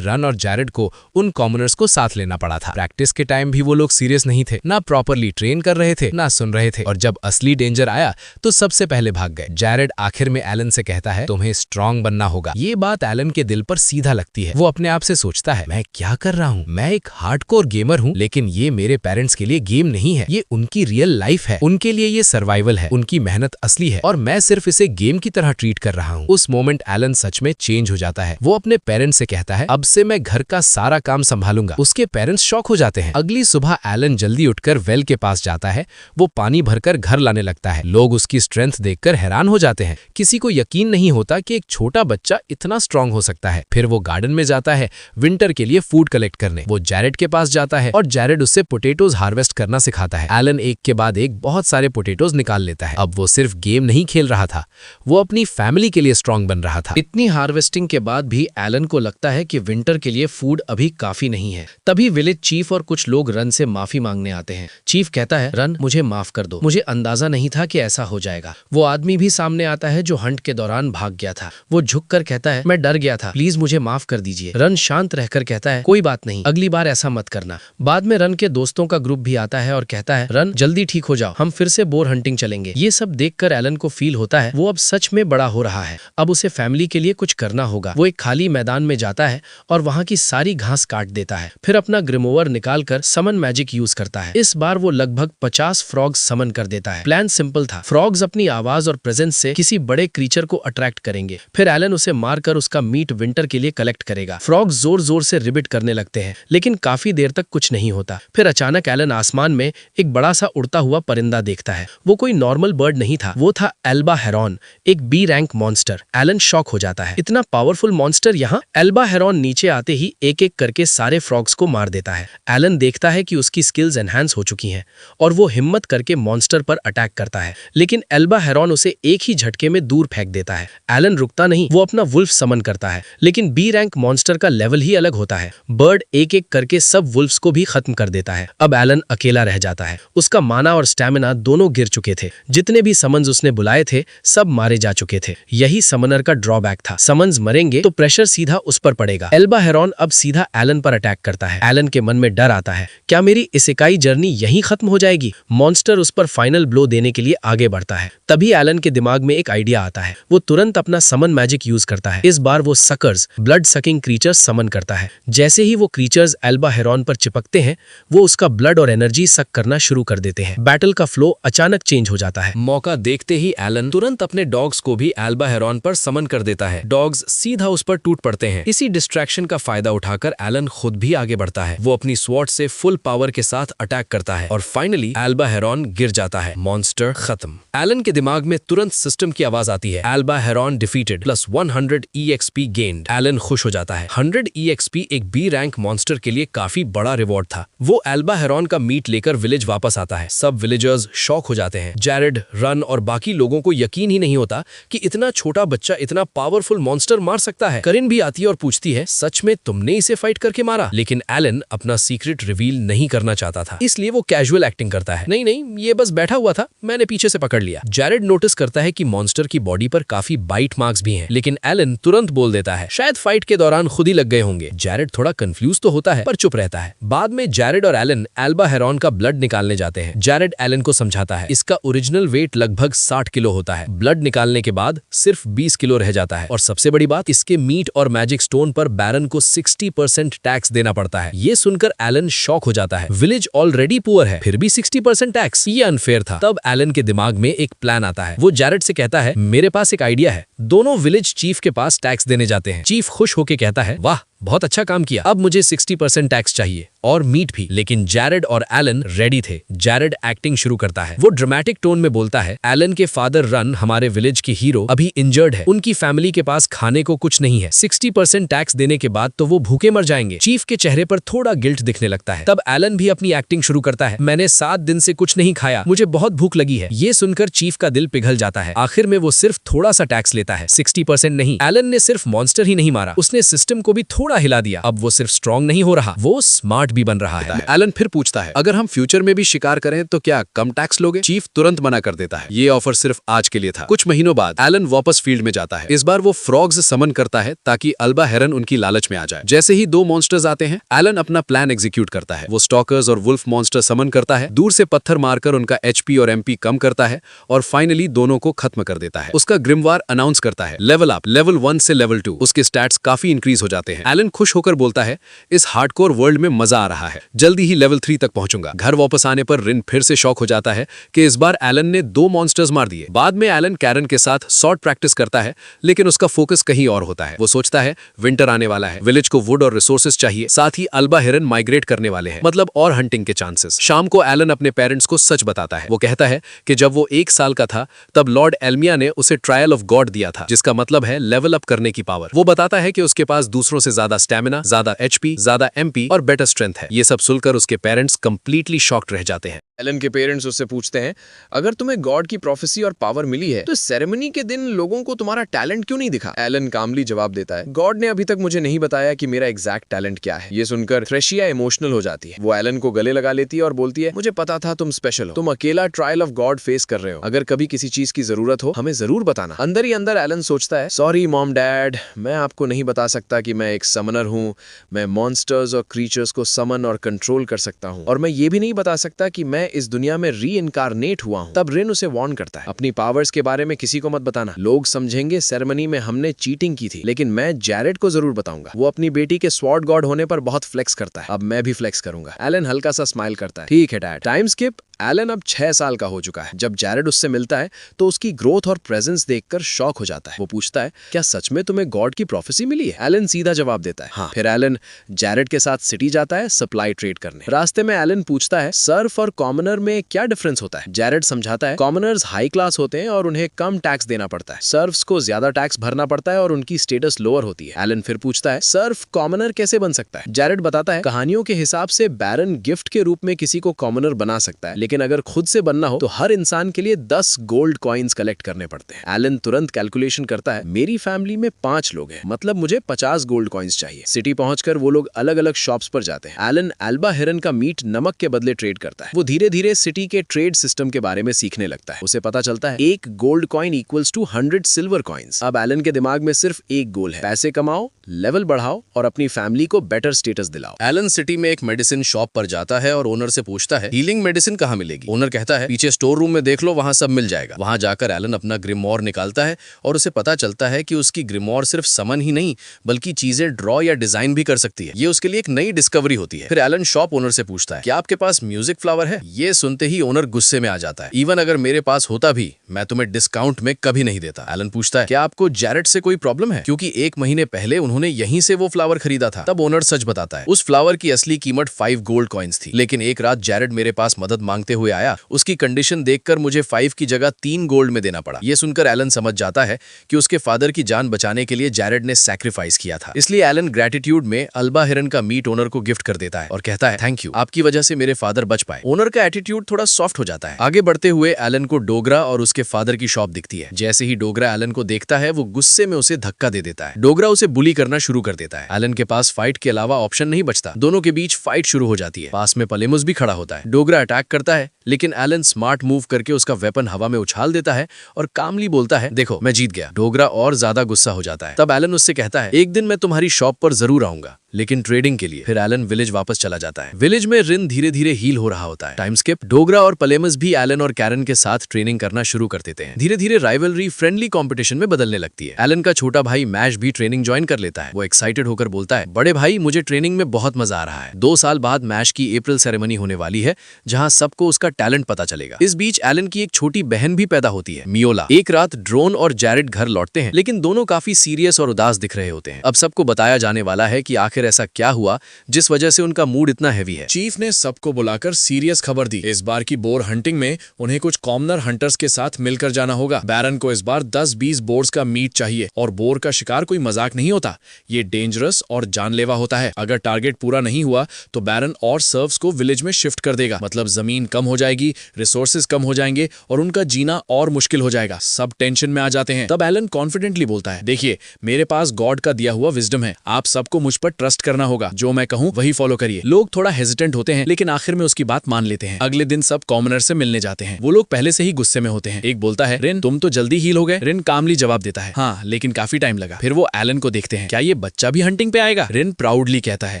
रन और जैरेड को उन कॉमनर्स को साथ लेना पड़ा था। प्रैक्टिस के टाइम भी वो लोग सीरियस नहीं थे, ना प्रॉपरली ट्रेन कर रहे थे, ना सुन रहे थे। और जब असली डेंजर आया तो सबसे पहले भाग गए। जैरेड आखिर में एलन से कहता है तुम्हें स्ट्रांग बनना होगा। ये बात एलन के दिल पर सीधा लगती है। वो अपने आप से सोचता है मैं क्या कर रहा हूँ? मैं एक हार्डकोर गेमर हूँ, लेकिन ये मेरे पेरेंट्स के लिए गेम नहीं है। ये उनकी रियल लाइफ है। उनके लिए ये सर्वाइवल है। उनकी मेहनत असली है और मैं सिर्फ इसे गेम की तरह ट्रीट कर रहा हूँ। उस मोमेंट एलन सच में चेंज हो जाता है। वो अपने पेरेंट्स से कहता है अब से मैं घर का सारा काम संभालूंगा। उसके पेरेंट्स शॉक हो जाते हैं। अगली सुबह एलन जल्दी उठकर वेल के पास जाता है। वो पानी भरकर घर लाने लगता है। लोग उसकी स्ट्रेंथ देखकर हैरान हो जाते हैं। किसी को यकीन नहीं होता कि एक छोटा बच्चा इतना स्ट्रांग हो सकता है। फिर वो गार्डन में जाता है विंटर के लिए फूड कलेक्ट करने। वो जैरेड के पास जाता है और जैरेड उससे पोटैटोज हार्वेस्ट करना सिखाता है। एलन एक के बाद एक बहुत सारे पोटैटोज निकाल लेता है। अब वो सिर्फ गेम नहीं खेल रहा था, वो अपनी फैमिली के लिए स्ट्रांग बन रहा था। इतनी हार्वेस्टिंग के बाद भी एलन को लगता है कि विंटर के लिए फूड अभी काफी नहीं है। तभी विलेज चीफ और कुछ लोग रन से माफी मांगने आते हैं। चीफ कहता है रन मुझे माफ कर दो, मुझे अंदाजा नहीं था कि ऐसा हो जाएगा। वो आदमी भी सामने आता है जो हंट के दौरान भाग गया था। वो झुककर कहता है मैं डर गया था, प्लीज मुझे माफ कर दीजिए। रन शांत रहकर कहता है कोई बात नहीं, अगली बार ऐसा मत करना। बाद में रन के दोस्तों का ग्रुप भी आता है और कहता है रन जल्दी ठीक हो जाओ, हम फिर से बोर हंटिंग चलेंगे। ये सब देखकर एलन को फील होता है वो अब सच में बड़ा हो रहा है। अब उसे फैमिली के लिए कुछ करना होगा। वो एक खाली मैदान में जाता है और वहाँ की सारी घास काट देता है। फिर अपना ग्रिमोवर निकालकर समन मैजिक यूज करता है। इस बार वो लगभग 50 फ्रॉग्स समन कर देता है। प्लान सिंपल था, फ्रॉग्स अपनी आवाज और प्रेजेंस से किसी बड़े क्रीचर को अट्रैक्ट करेंगे। फिर एलन उसे मारकर उसका मीट विंटर के लिए कलेक्ट करेगा। फ्रॉग्स जोर जोर से रिबिट करने लगते हैं, लेकिन काफी देर तक कुछ नहीं होता। फिर अचानक एलन आसमान में एक बड़ा सा उड़ता हुआ परिंदा देखता है। वो कोई नॉर्मल बर्ड नहीं था, वो था एल्बा हेरॉन, एक B rank monster. Alan shock हो जाता है, इतना पावरफुल मॉन्स्टर यहाँ। एल्बा हेरॉन नीचे आते ही एक एक करके सारे फ्रॉग्स को मार देता है। एलन देखता है कि उसकी स्किल्स एनहांस हो चुकी हैं और वो हिम्मत करके मॉन्स्टर पर अटैक करता है, लेकिन एल्बा हेरॉन उसे एक ही झटके में दूर फेंक देता है। एलन रुकता नहीं, वो अपना वुल्फ समन करता है, लेकिन बी रैंक मॉन्स्टर का लेवल ही अलग होता है। बर्ड एक एक करके सब वुल्फ्स को भी खत्म कर देता है। अब एलन अकेला रह जाता है। उसका माना और स्टैमिना दोनों गिर चुके थे। जितने भी समन्स उसने बुलाए थे सब मारे जा चुके थे। यही समनर का ड्रॉबैक था, समन्स मरेंगे तो प्रेशर सीधा उस पर पड़ेगा। एल्बा हेरॉन अब सीधा एलन पर अटैक करता है। एलन के मन में डर आता है, क्या मेरी इसेकाई जर्नी यहीं खत्म हो जाएगी? मॉन्स्टर उस पर फाइनल ब्लो देने के लिए आगे बढ़ता है। तभी एलन के दिमाग में एक आइडिया आता है। वो तुरंत अपना समन मैजिक यूज करता है। इस बार वो सकर्स, ब्लड सकिंग क्रीचर्स समन करता है। जैसे ही वो क्रीचर्स एल्बा हेरॉन पर चिपकते हैं वो उसका ब्लड और एनर्जी सक करना शुरू कर देते हैं। बैटल का फ्लो अचानक चेंज हो जाता है। मौका देखते ही एलन तुरंत अपने डॉग्स को भी एल्बा हेरॉन पर समन कर देता है। डॉग्स सीधा उस पर टूट पड़ते हैं। इसी डिस्ट्रैक्शन का फायदा उठाकर एलन खुद भी आगे बढ़ता है। वो अपनी स्वॉर्ड से फुल पावर के साथ अटैक करता है और फाइनली एल्बा हेरॉन गिर जाता है। मॉन्स्टर खत्म। एलन के दिमाग में तुरंत सिस्टम की आवाज आती है, Elba Heron defeated plus 100 EXP gained. Alan खुश हो जाता है। 100 EXP एक बी रैंक मॉन्स्टर के लिए काफी बड़ा रिवॉर्ड था। वो एल्बा हेरॉन का मीट लेकर विलेज वापस आता है। सब विलेजर्स शॉक हो जाते हैं। जैरेड, रन और बाकी लोगों को यकीन ही नहीं होता कि इतना छोटा बच्चा इतना पावरफुल मॉन्स्टर मार सकता है। करिन भी आती है और पूछती है सच में तुमने इसे फाइट करके मारा? लेकिन एलन अपना सीक्रेट रिवील नहीं करना चाहता था, इसलिए वो कैजुअल एक्टिंग करता है। नहीं नहीं, ये बस बैठा हुआ था, मैंने पीछे से पकड़ लिया। जैरेड नोटिस करता है कि मॉन्स्टर की बॉडी पर काफी बाइट मार्क्स भी हैं, लेकिन एलन तुरंत बोल देता है शायद फाइट के दौरान खुद ही लग गए होंगे। जैरेड थोड़ा कंफ्यूज तो होता है पर चुप रहता है। बाद में जैरेड और एलन एल्बा हेरॉन का ब्लड निकालने जाते हैं। जैरेड एलन को समझाता है इसका ओरिजिनल वेट लगभग 60 किलो होता है। ब्लड निकालने के बाद सिर्फ 20 किलो रह जाता है और सबसे बड़ी बात, इसके मीट और मैजिक स्टोन पर बैरन को 60% टैक्स देना पड़ता है। ये सुनकर एलन शॉक हो जाता है। विलेज ऑलरेडी पुअर है, फिर भी 60% टैक्स, ये अनफेयर था। तब एलन के दिमाग में एक प्लान आता है। वो जैरेड से कहता है, मेरे पास एक आइडिया है। दोनों विलेज चीफ के पास टैक्स देने जाते हैं। चीफ खुश होके कहता है, वाह बहुत अच्छा काम किया, अब मुझे 60% टैक्स चाहिए और मीट भी। लेकिन जैरेड और एलन रेडी थे। जैरेड एक्टिंग शुरू करता है। वो ड्रामेटिक टोन में बोलता है, एलन के फादर रन, हमारे विलेज के हीरो, अभी इंजर्ड है। उनकी फैमिली के पास खाने को कुछ नहीं है। 60% टैक्स देने के बाद तो वो भूखे मर जाएंगे। चीफ के चेहरे पर थोड़ा गिल्ट दिखने लगता है। तब एलन भी अपनी एक्टिंग शुरू करता है, मैंने 7 दिन से कुछ नहीं खाया, मुझे बहुत भूख लगी है। ये सुनकर चीफ का दिल पिघल जाता है। आखिर में वो सिर्फ थोड़ा सा टैक्स लेता है, 60% नहीं। एलन ने सिर्फ मॉन्स्टर ही नहीं मारा, उसने सिस्टम को भी थोड़ा हिला दिया। अब वो सिर्फ स्ट्रॉन्ग नहीं हो रहा, वो स्मार्ट भी बन रहा है। एलन फिर पूछता है, अगर हम फ्यूचर में भी शिकार करें तो क्या कम टैक्स लोगे? चीफ तुरंत मना कर देता है, ये ऑफर सिर्फ आज के लिए था। कुछ महीनों बाद एलन वापस फील्ड में जाता है। इस बार वो फ्रॉग्स समन करता है ताकि अल्बा हेरन उनकी लालच में आ जाए। जैसे ही 2 मॉन्स्टर्स आते हैं, एलन अपना प्लान एग्जीक्यूट करता है। वो स्टॉकर्स और वुल्फ मॉन्स्टर समन करता है, दूर से पत्थर मारकर उनका एचपी और एमपी कम करता है और फाइनली दोनों को खत्म कर देता है। उसका ग्रिमवार अनाउंस करता है, लेवल अप, लेवल 1 से लेवल 2। उसके स्टैट्स काफी इंक्रीज हो जाते हैं। एलन खुश होकर बोलता है, इस हार्डकोर वर्ल्ड में मजा आ रहा है, जल्दी ही लेवल 3 तक पहुंचूंगा। घर वापस आने पर रिन फिर से शॉक हो जाता है कि इस बार एलन ने 2 मॉन्स्टर्स मार दिए। बाद में एलन कैरन के साथ शॉर्ट प्रैक्टिस करता है, लेकिन उसका फोकस कहीं और होता है। वो सोचता है विंटर आने वाला है, विलेज को वुड और रिसोर्सेज चाहिए, साथ ही अल्बा हेरन माइग्रेट करने वाले हैं, मतलब और हंटिंग के चांसेस। शाम को एलन अपने पेरेंट्स को सच बताता है। वो कहता है कि जब वो 1 साल का था तब लॉर्ड एल्मिया ने उसे ट्रायल ऑफ गॉड दिया था, जिसका मतलब है लेवल अप करने की पावर। वो बताता है कि उसके पास दूसरों से ज्यादा स्टैमिना, ज्यादा एचपी, ज्यादा एमपी और बेटर स्ट्रेंथ है। ये सब सुनकर उसके पेरेंट्स कंप्लीटली शॉक्ड रह जाते हैं। एलन के पेरेंट्स उससे पूछते हैं, अगर तुम्हें गॉड की प्रोफेसी और पावर मिली है तो सेरेमनी के दिन लोगों को तुम्हारा टैलेंट क्यों नहीं दिखा? एलन कामली जवाब देता है, गॉड ने अभी तक मुझे नहीं बताया कि मेरा एग्जैक्ट टैलेंट क्या है। ये सुनकर थ्रेशिया इमोशनल हो जाती है। वो एलन को गले लगा लेती है और बोलती है, मुझे पता था तुम स्पेशल हो, तुम अकेला ट्रायल ऑफ गॉड फेस कर रहे हो, अगर कभी किसी चीज की जरूरत हो हमें जरूर बताना। अंदर ही अंदर एलन सोचता है, सॉरी मॉम डैड, मैं आपको नहीं बता सकता कि मैं एक समनर हूँ, मैं मॉन्स्टर्स और क्रीचर्स को समन और कंट्रोल कर सकता हूँ, और मैं ये भी नहीं बता सकता कि मैं इस दुनिया में रीइनकारनेट हुआ हूं। तब रिन उसे वार्न करता है, अपनी पावर्स के बारे में किसी को मत बताना, लोग समझेंगे सेरेमनी में हमने चीटिंग की थी, लेकिन मैं जैरेड को जरूर बताऊंगा। वो अपनी बेटी के स्वॉर्ड गॉड होने पर बहुत फ्लेक्स करता है, अब मैं भी फ्लेक्स करूंगा। एलन हल्का सा स्माइल करता है, ठीक है डैड। Time skip. एलन अब 6 साल का हो चुका है। जब जैरेड उससे मिलता है तो उसकी ग्रोथ और प्रेजेंस देखकर शॉक हो जाता है। वो पूछता है, क्या सच में तुम्हें गॉड की प्रोफेसी मिली है? एलन सीधा जवाब देता है, हाँ। फिर एलन जैरेड के साथ सिटी जाता है सप्लाई ट्रेड करने। रास्ते में एलन पूछता है, सर्फ और कॉमनर में क्या डिफरेंस होता है? जैरेड समझाता है, कॉमनर्स हाई क्लास होते हैं और उन्हें कम टैक्स देना पड़ता है, सर्फ्स को ज्यादा टैक्स भरना पड़ता है और उनकी स्टेटस लोअर होती है। एलन फिर पूछता है, सर्फ कॉमनर कैसे बन सकता है? जैरेड बताता है, कहानियों के हिसाब से बैरन गिफ्ट के रूप में किसी को कॉमनर बना सकता है, लेकिन अगर खुद से बनना हो तो हर इंसान के लिए 10 गोल्ड कॉइन्स कलेक्ट करने पड़ते हैं। एलन तुरंत कैलकुलेशन करता है, मेरी फैमिली में 5 लोग हैं, मतलब मुझे 50 गोल्ड कॉइन्स चाहिए। सिटी पहुंचकर वो लोग अलग अलग शॉप्स पर जाते हैं। एलन अल्बा हेरन का मीट नमक के बदले ट्रेड करता है। वो धीरे धीरे सिटी के ट्रेड सिस्टम के बारे में सीखने लगता है। उसे पता चलता है 1 gold coin equals to 100 silver coins. अब एलन के दिमाग में सिर्फ एक गोल है, पैसे कमाओ, लेवल बढ़ाओ और अपनी फैमिली को बेटर स्टेटस दिलाओ। एलन सिटी में एक मेडिसिन शॉप पर जाता है और ओनर से पूछता है, हीलिंग मेडिसिन कहाँ मिलेगी? ओनर कहता है, पीछे स्टोर रूम में देख लो, वहां सब मिल जाएगा। वहां जाकर एलन अपना ग्रिमोर निकालता है और उसे पता चलता है कि उसकी ग्रिमोर सिर्फ समन ही नहीं बल्कि चीजें ड्रॉ या डिजाइन भी कर सकती है। ये उसके लिए एक नई डिस्कवरी होती है। फिर एलन शॉप ओनर से पूछता है, क्या आपके पास म्यूजिक फ्लावर है? ये सुनते ही ओनर गुस्से में आ जाता है, इवन अगर मेरे पास होता भी मैं तुम्हें डिस्काउंट में कभी नहीं देता। एलन पूछता है, क्या आपको जैरेड से कोई प्रॉब्लम है? क्योंकि 1 महीने पहले उन्होंने यहीं से वो फ्लावर खरीदा था। तब ओनर सच बताता है, उस फ्लावर की असली कीमत 5 गोल्ड कॉइन्स थी, लेकिन एक रात जैरेड मेरे पास मदद मांगते हुए आया, उसकी कंडीशन देखकर मुझे 5 की जगह 3 गोल्ड में देना पड़ा। ये सुनकर एलन समझ जाता है कि उसके फादर की जान बचाने के लिए जैरेड ने सैक्रिफाइस किया था। इसलिए एलन ग्रेटिट्यूड में अल्बा हेरन का मीट ओनर को गिफ्ट कर देता है और कहता है, थैंक यू, आपकी वजह से मेरे फादर बच पाए। ओनर का एटीट्यूड थोड़ा सॉफ्ट हो जाता है। आगे बढ़ते हुए एलन को डोगरा और उसके फादर की शॉप दिखती है। जैसे ही डोगरा एलन को देखता है वो गुस्से में उसे धक्का दे देता है। डोगरा उसे बुली करना शुरू कर देता है। एलन के पास फाइट के अलावा ऑप्शन नहीं बचता। दोनों के बीच फाइट शुरू हो जाती है। पास में पलेमुस भी खड़ा होता है। डोगरा अटैक करता है, लेकिन एलन स्मार्ट मूव करके उसका वेपन हवा में उछाल देता है और कामली बोलता है, देखो मैं जीत गया। डोगरा और ज्यादा गुस्सा हो जाता है। तब एलन उससे कहता है, एक दिन मैं तुम्हारी शॉप पर जरूर आऊंगा, लेकिन ट्रेडिंग के लिए। फिर एलन विलेज वापस चला जाता है। विलेज में रिन धीरे धीरे हील हो रहा होता है। टाइम स्किप, डोगरा और पलेमस भी एलन और कैरन के साथ ट्रेनिंग करना शुरू कर देते हैं। धीरे धीरे राइवलरी फ्रेंडली कंपटीशन में बदलने लगती है। एलन का छोटा भाई मैश भी ट्रेनिंग ज्वाइन कर लेता है। वो एक्साइटेड होकर बोलता है, बड़े भाई मुझे ट्रेनिंग में बहुत मजा आ रहा है। 2 साल बाद मैश की अप्रैल सेरेमनी होने वाली है, जहां सबको उसका टैलेंट पता चलेगा। इस बीच एलन की एक छोटी बहन भी पैदा होती है, मियोला। एक रात ड्रोन और जैरेड घर लौटते हैं, लेकिन दोनों काफी सीरियस और उदास दिख रहे होते हैं। अब सबको बताया जाने वाला है कि आखिर ऐसा क्या हुआ जिस वजह से उनका मूड इतना हैवी है। चीफ ने सबको बुलाकर सीरियस खबर दी। इस बार की बोर हंटिंग में उन्हें कुछ कॉमनर हंटर्स के साथ मिलकर जाना होगा। बैरन को इस बार 10-20 बोर्स का मीट चाहिए, और बोर का शिकार कोई मजाक नहीं होता। ये डेंजरस और जानलेवा होता है। अगर टारगेट पूरा नहीं हुआ तो बैरन और सर्व्स को विलेज में शिफ्ट कर देगा। मतलब जमीन कम हो जाएगी, रिसोर्सेज कम हो जाएंगे और उनका जीना और मुश्किल हो जाएगा। सब टेंशन में आ जाते हैं। तब एलन कॉन्फिडेंटली बोलता है, देखिए मेरे पास गॉड का दिया हुआ विजडम है, आप सबको मुझ पर ट्रस्ट करना होगा। जो मैं कहूं वही फॉलो करिए। लोग थोड़ा हेजिटेंट होते हैं, लेकिन आखिर में उसकी बात मान लेते हैं। अगले दिन सब कॉमनर से मिलने जाते हैं। वो लोग पहले से ही गुस्से में होते हैं। एक बोलता है, रिन तुम तो जल्दी हील हो गए। रिन कामली जवाब देता है, हाँ लेकिन काफी टाइम लगा। फिर वो एलन को देखते हैं, क्या ये बच्चा भी हंटिंग पे आएगा? रिन प्राउडली कहता है,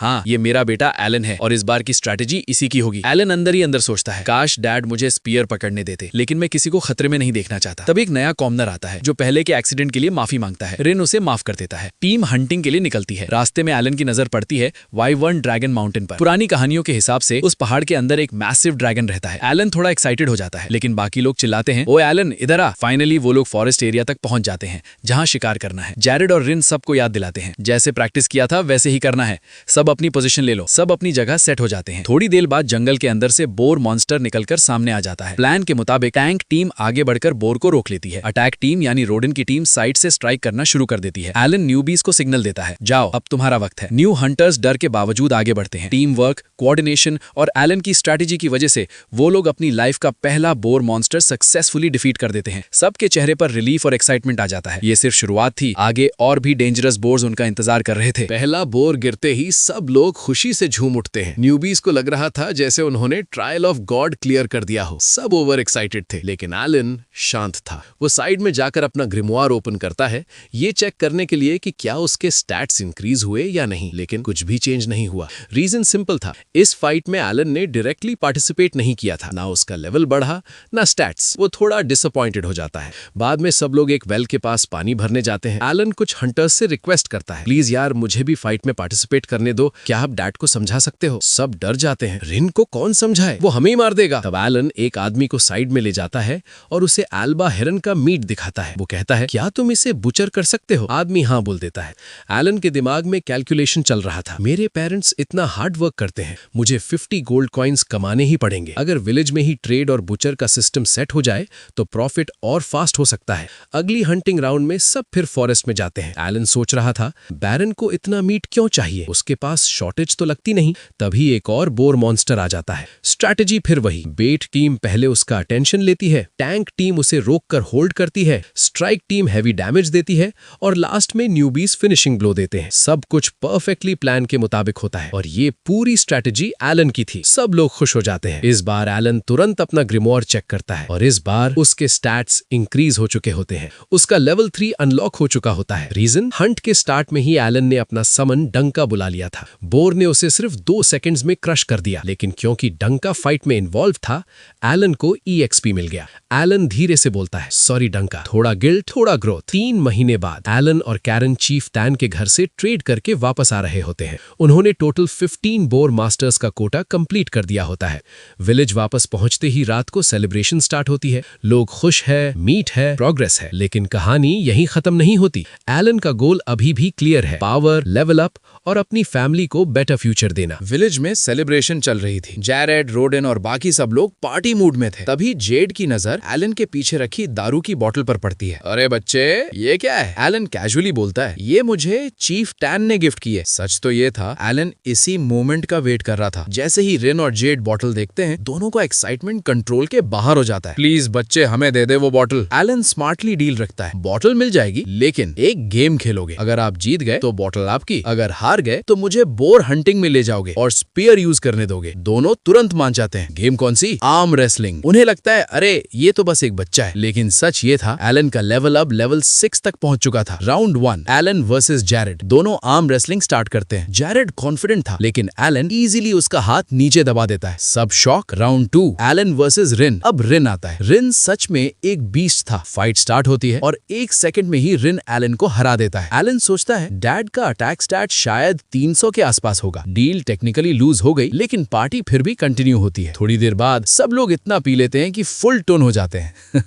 हाँ ये मेरा बेटा एलन है और इस बार की स्ट्रैटेजी इसी की होगी। एलन अंदर ही अंदर सोचता है, काश डैड मुझे स्पीयर पकड़ने देते, लेकिन मैं किसी को खतरे में नहीं देखना चाहता। तब एक नया कॉमनर आता है जो पहले के एक्सीडेंट के लिए माफी मांगता है। रिन उसे माफ कर देता है। टीम हंटिंग के लिए निकलती है। रास्ते में एलन की नजर पड़ती है वाइवर्न ड्रैगन माउंटेन पर। पुरानी कहानियों के हिसाब से उस पहाड़ के अंदर एक मैसिव ड्रैगन रहता है। एलन थोड़ा एक्साइटेड हो जाता है, लेकिन बाकी लोग चिल्लाते हैं, ओ एलन इधर आ। फाइनली वो लोग फॉरेस्ट एरिया तक पहुंच जाते हैं जहां शिकार करना है। जैरेड और रिन सबको याद दिलाते हैं, जैसे प्रैक्टिस किया था वैसे ही करना है। सब अपनी पोजीशन ले लो। सब अपनी जगह सेट हो जाते हैं। थोड़ी देर बाद जंगल के अंदर से बोर मॉन्स्टर निकलकर सामने आ जाता है। प्लान के मुताबिक टैंक टीम आगे बढ़कर बोर को रोक लेती है। अटैक टीम यानी रोडन की टीम साइड से स्ट्राइक करना शुरू कर देती है। एलन न्यूबीज को सिग्नल देता है, जाओ अब तुम्हारा वक्त है। न्यू हंटर्स डर के बावजूद आगे बढ़ते हैं। टीम वर्क, कोऑर्डिनेशन और एलन की स्ट्रैटेजी की वजह से वो लोग अपनी लाइफ का पहला बोर मॉन्स्टर सक्सेसफुली डिफीट कर देते हैं। सबके चेहरे पर रिलीफ और एक्साइटमेंट आ जाता है। ये सिर्फ शुरुआत थी, आगे और भी डेंजरस बोर्स उनका इंतजार कर रहे थे। पहला बोर गिरते ही सब लोग खुशी से झूम उठते हैं। न्यूबीज को लग रहा था जैसे उन्होंने ट्रायल ऑफ गॉड क्लियर कर दिया हो। सब ओवर एक्साइटेड थे, लेकिन एलन शांत था। वो साइड में जाकर अपना ग्रिमवार ओपन करता है, ये चेक करने के लिए कि क्या उसके स्टैट्स इंक्रीज हुए या नहीं, लेकिन कुछ भी चेंज नहीं हुआ। रीजन सिंपल था, इस फाइट में एलन ने डायरेक्टली पार्टिसिपेट नहीं किया था। ना उसका लेवल बढ़ा ना स्टैट्स। वो थोड़ा डिसअपॉइंटेड हो जाता है। बाद में सब लोग एक वेल के पास पानी भरने जाते हैं। एलन कुछ हंटर्स से रिक्वेस्ट करता है, प्लीज यार मुझे भी फाइट में पार्टिसिपेट करने दो, क्या आप डैड को समझा सकते हो? सब डर जाते हैं, रिन को कौन समझाए, वो हमें ही मार देगा। तब एलन एक आदमी को साइड में ले जाता है और उसे एल्बा हेरन का मीट दिखाता है। वो कहता है, क्या तुम इसे बुचर कर सकते हो? आदमी हाँ बोल देता है। एलन के दिमाग में कैलकुलेशन चल रहा था, मेरे पेरेंट्स इतना हार्ड वर्क करते हैं, मुझे 50 गोल्ड कॉइन्स कमाने ही पड़ेंगे। अगर विलेज में ही ट्रेड और बुचर का सिस्टम सेट हो जाए तो प्रॉफिट और फास्ट हो सकता है। अगली हंटिंग राउंड में सब फिर फॉरेस्ट में जाते हैं। एलन सोच रहा था, बैरन को इतना मीट क्यों चाहिए, उसके पास शॉर्टेज तो लगती नहीं। तभी एक और बोर मॉन्स्टर आ जाता है। स्ट्रैटेजी फिर वही, बेट टीम पहले उसका अटेंशन लेती है, टैंक टीम उसे रोककर होल्ड करती है, स्ट्राइक टीम हैवी डैमेज देती है और लास्ट में न्यूबीज फिनिशिंग ब्लो देते हैं। सब कुछ परफेक्टली प्लान के मुताबिक होता है और ये पूरी स्ट्रैटेजी एलन की थी। सब लोग खुश हो जाते हैं। इस बार एलन तुरंत अपना ग्रिमोर चेक करता है और इस बार उसके स्टैट्स इंक्रीज हो चुके होते हैं। उसका लेवल 3 अनलॉक हो चुका होता है। रीजन, हंट के स्टार्ट में ही एलन ने अपना समन डंका बुला लिया था। बोर ने उसे सिर्फ 2 सेकंड्स में क्रश कर दिया, लेकिन क्योंकि डंका फाइट में इन्वॉल्व था, एलन को EXP मिल गया। एलन धीरे से बोलता है, सॉरी डंका, थोड़ा गिल्ट थोड़ा ग्रोथ। 3 महीने बाद एलन और कैरन चीफ टैन के घर से ट्रेड करके वापस आ रहे होते हैं। उन्होंने टोटल 15 बोर मास्टर्स का कोटा कंप्लीट कर दिया होता है। विलेज वापस पहुंचते ही रात को सेलिब्रेशन स्टार्ट होती है। लोग खुश है, मीट है, प्रोग्रेस है, लेकिन कहानी यहीं खत्म नहीं होती। एलन का गोल अभी भी क्लियर है, पावर, लेवल अप और अपनी फैमिली को बेटर फ्यूचर देना। विलेज में सेलिब्रेशन चल रही थी। जैरेड, रोडन और बाकी सब लोग पार्टी मूड में थे। तभी जेड की नजर एलन के पीछे रखी दारू की बोतल पर पड़ती है। अरे बच्चे, ये क्या है? एलन कैजुअली बोलता है, ये मुझे चीफ टैन ने गिफ्ट की है। सच तो ये था, एलन इसी मोमेंट का वेट कर रहा था। जैसे ही रिन और जेड बोतल देखते हैं, दोनों को एक्साइटमेंट कंट्रोल के बाहर हो जाता है। प्लीज बच्चे, हमें दे दे वो बोतल। एलन स्मार्टली डील रखता है, बोतल मिल जाएगी, लेकिन एक गेम खेलोगे। अगर आप जीत गए तो बोतल आपकी, अगर हार गए तो मुझे बोर हंटिंग में ले जाओगे और स्पीयर यूज करने दोगे। दोनों तुरंत मान जाते हैं। गेम कौन सी? Arm wrestling. उन्हें लगता है, अरे ये तो बस एक बच्चा है, लेकिन सच ये था, एलन का लेवल अब लेवल 6 तक पहुंच चुका था। Round 1, Alan versus Jared. दोनों आर्म रेसलिंग स्टार्ट स्टार्ट करते हैं। जैरेड कॉन्फिडेंट था, लेकिन एलन इजीली उसका हाथ नीचे दबा देता है। सब शॉक। राउंड 2, एलन वर्सेस रिन। अब रिन आता है। रिन सच में एक बीस्ट था। फाइट स्टार्ट होती है और 1 सेकंड में ही रिन एलन को हरा देता है। एलन सोचता है डैड का अटैक स्टैट शायद 300 के आसपास होगा। डील टेक्निकली लूज हो गई, लेकिन पार्टी फिर भी कंटिन्यू होती है। थोड़ी देर बाद सब लोग इतना पी लेते हैं कि फुल टोन हो जाते हैं।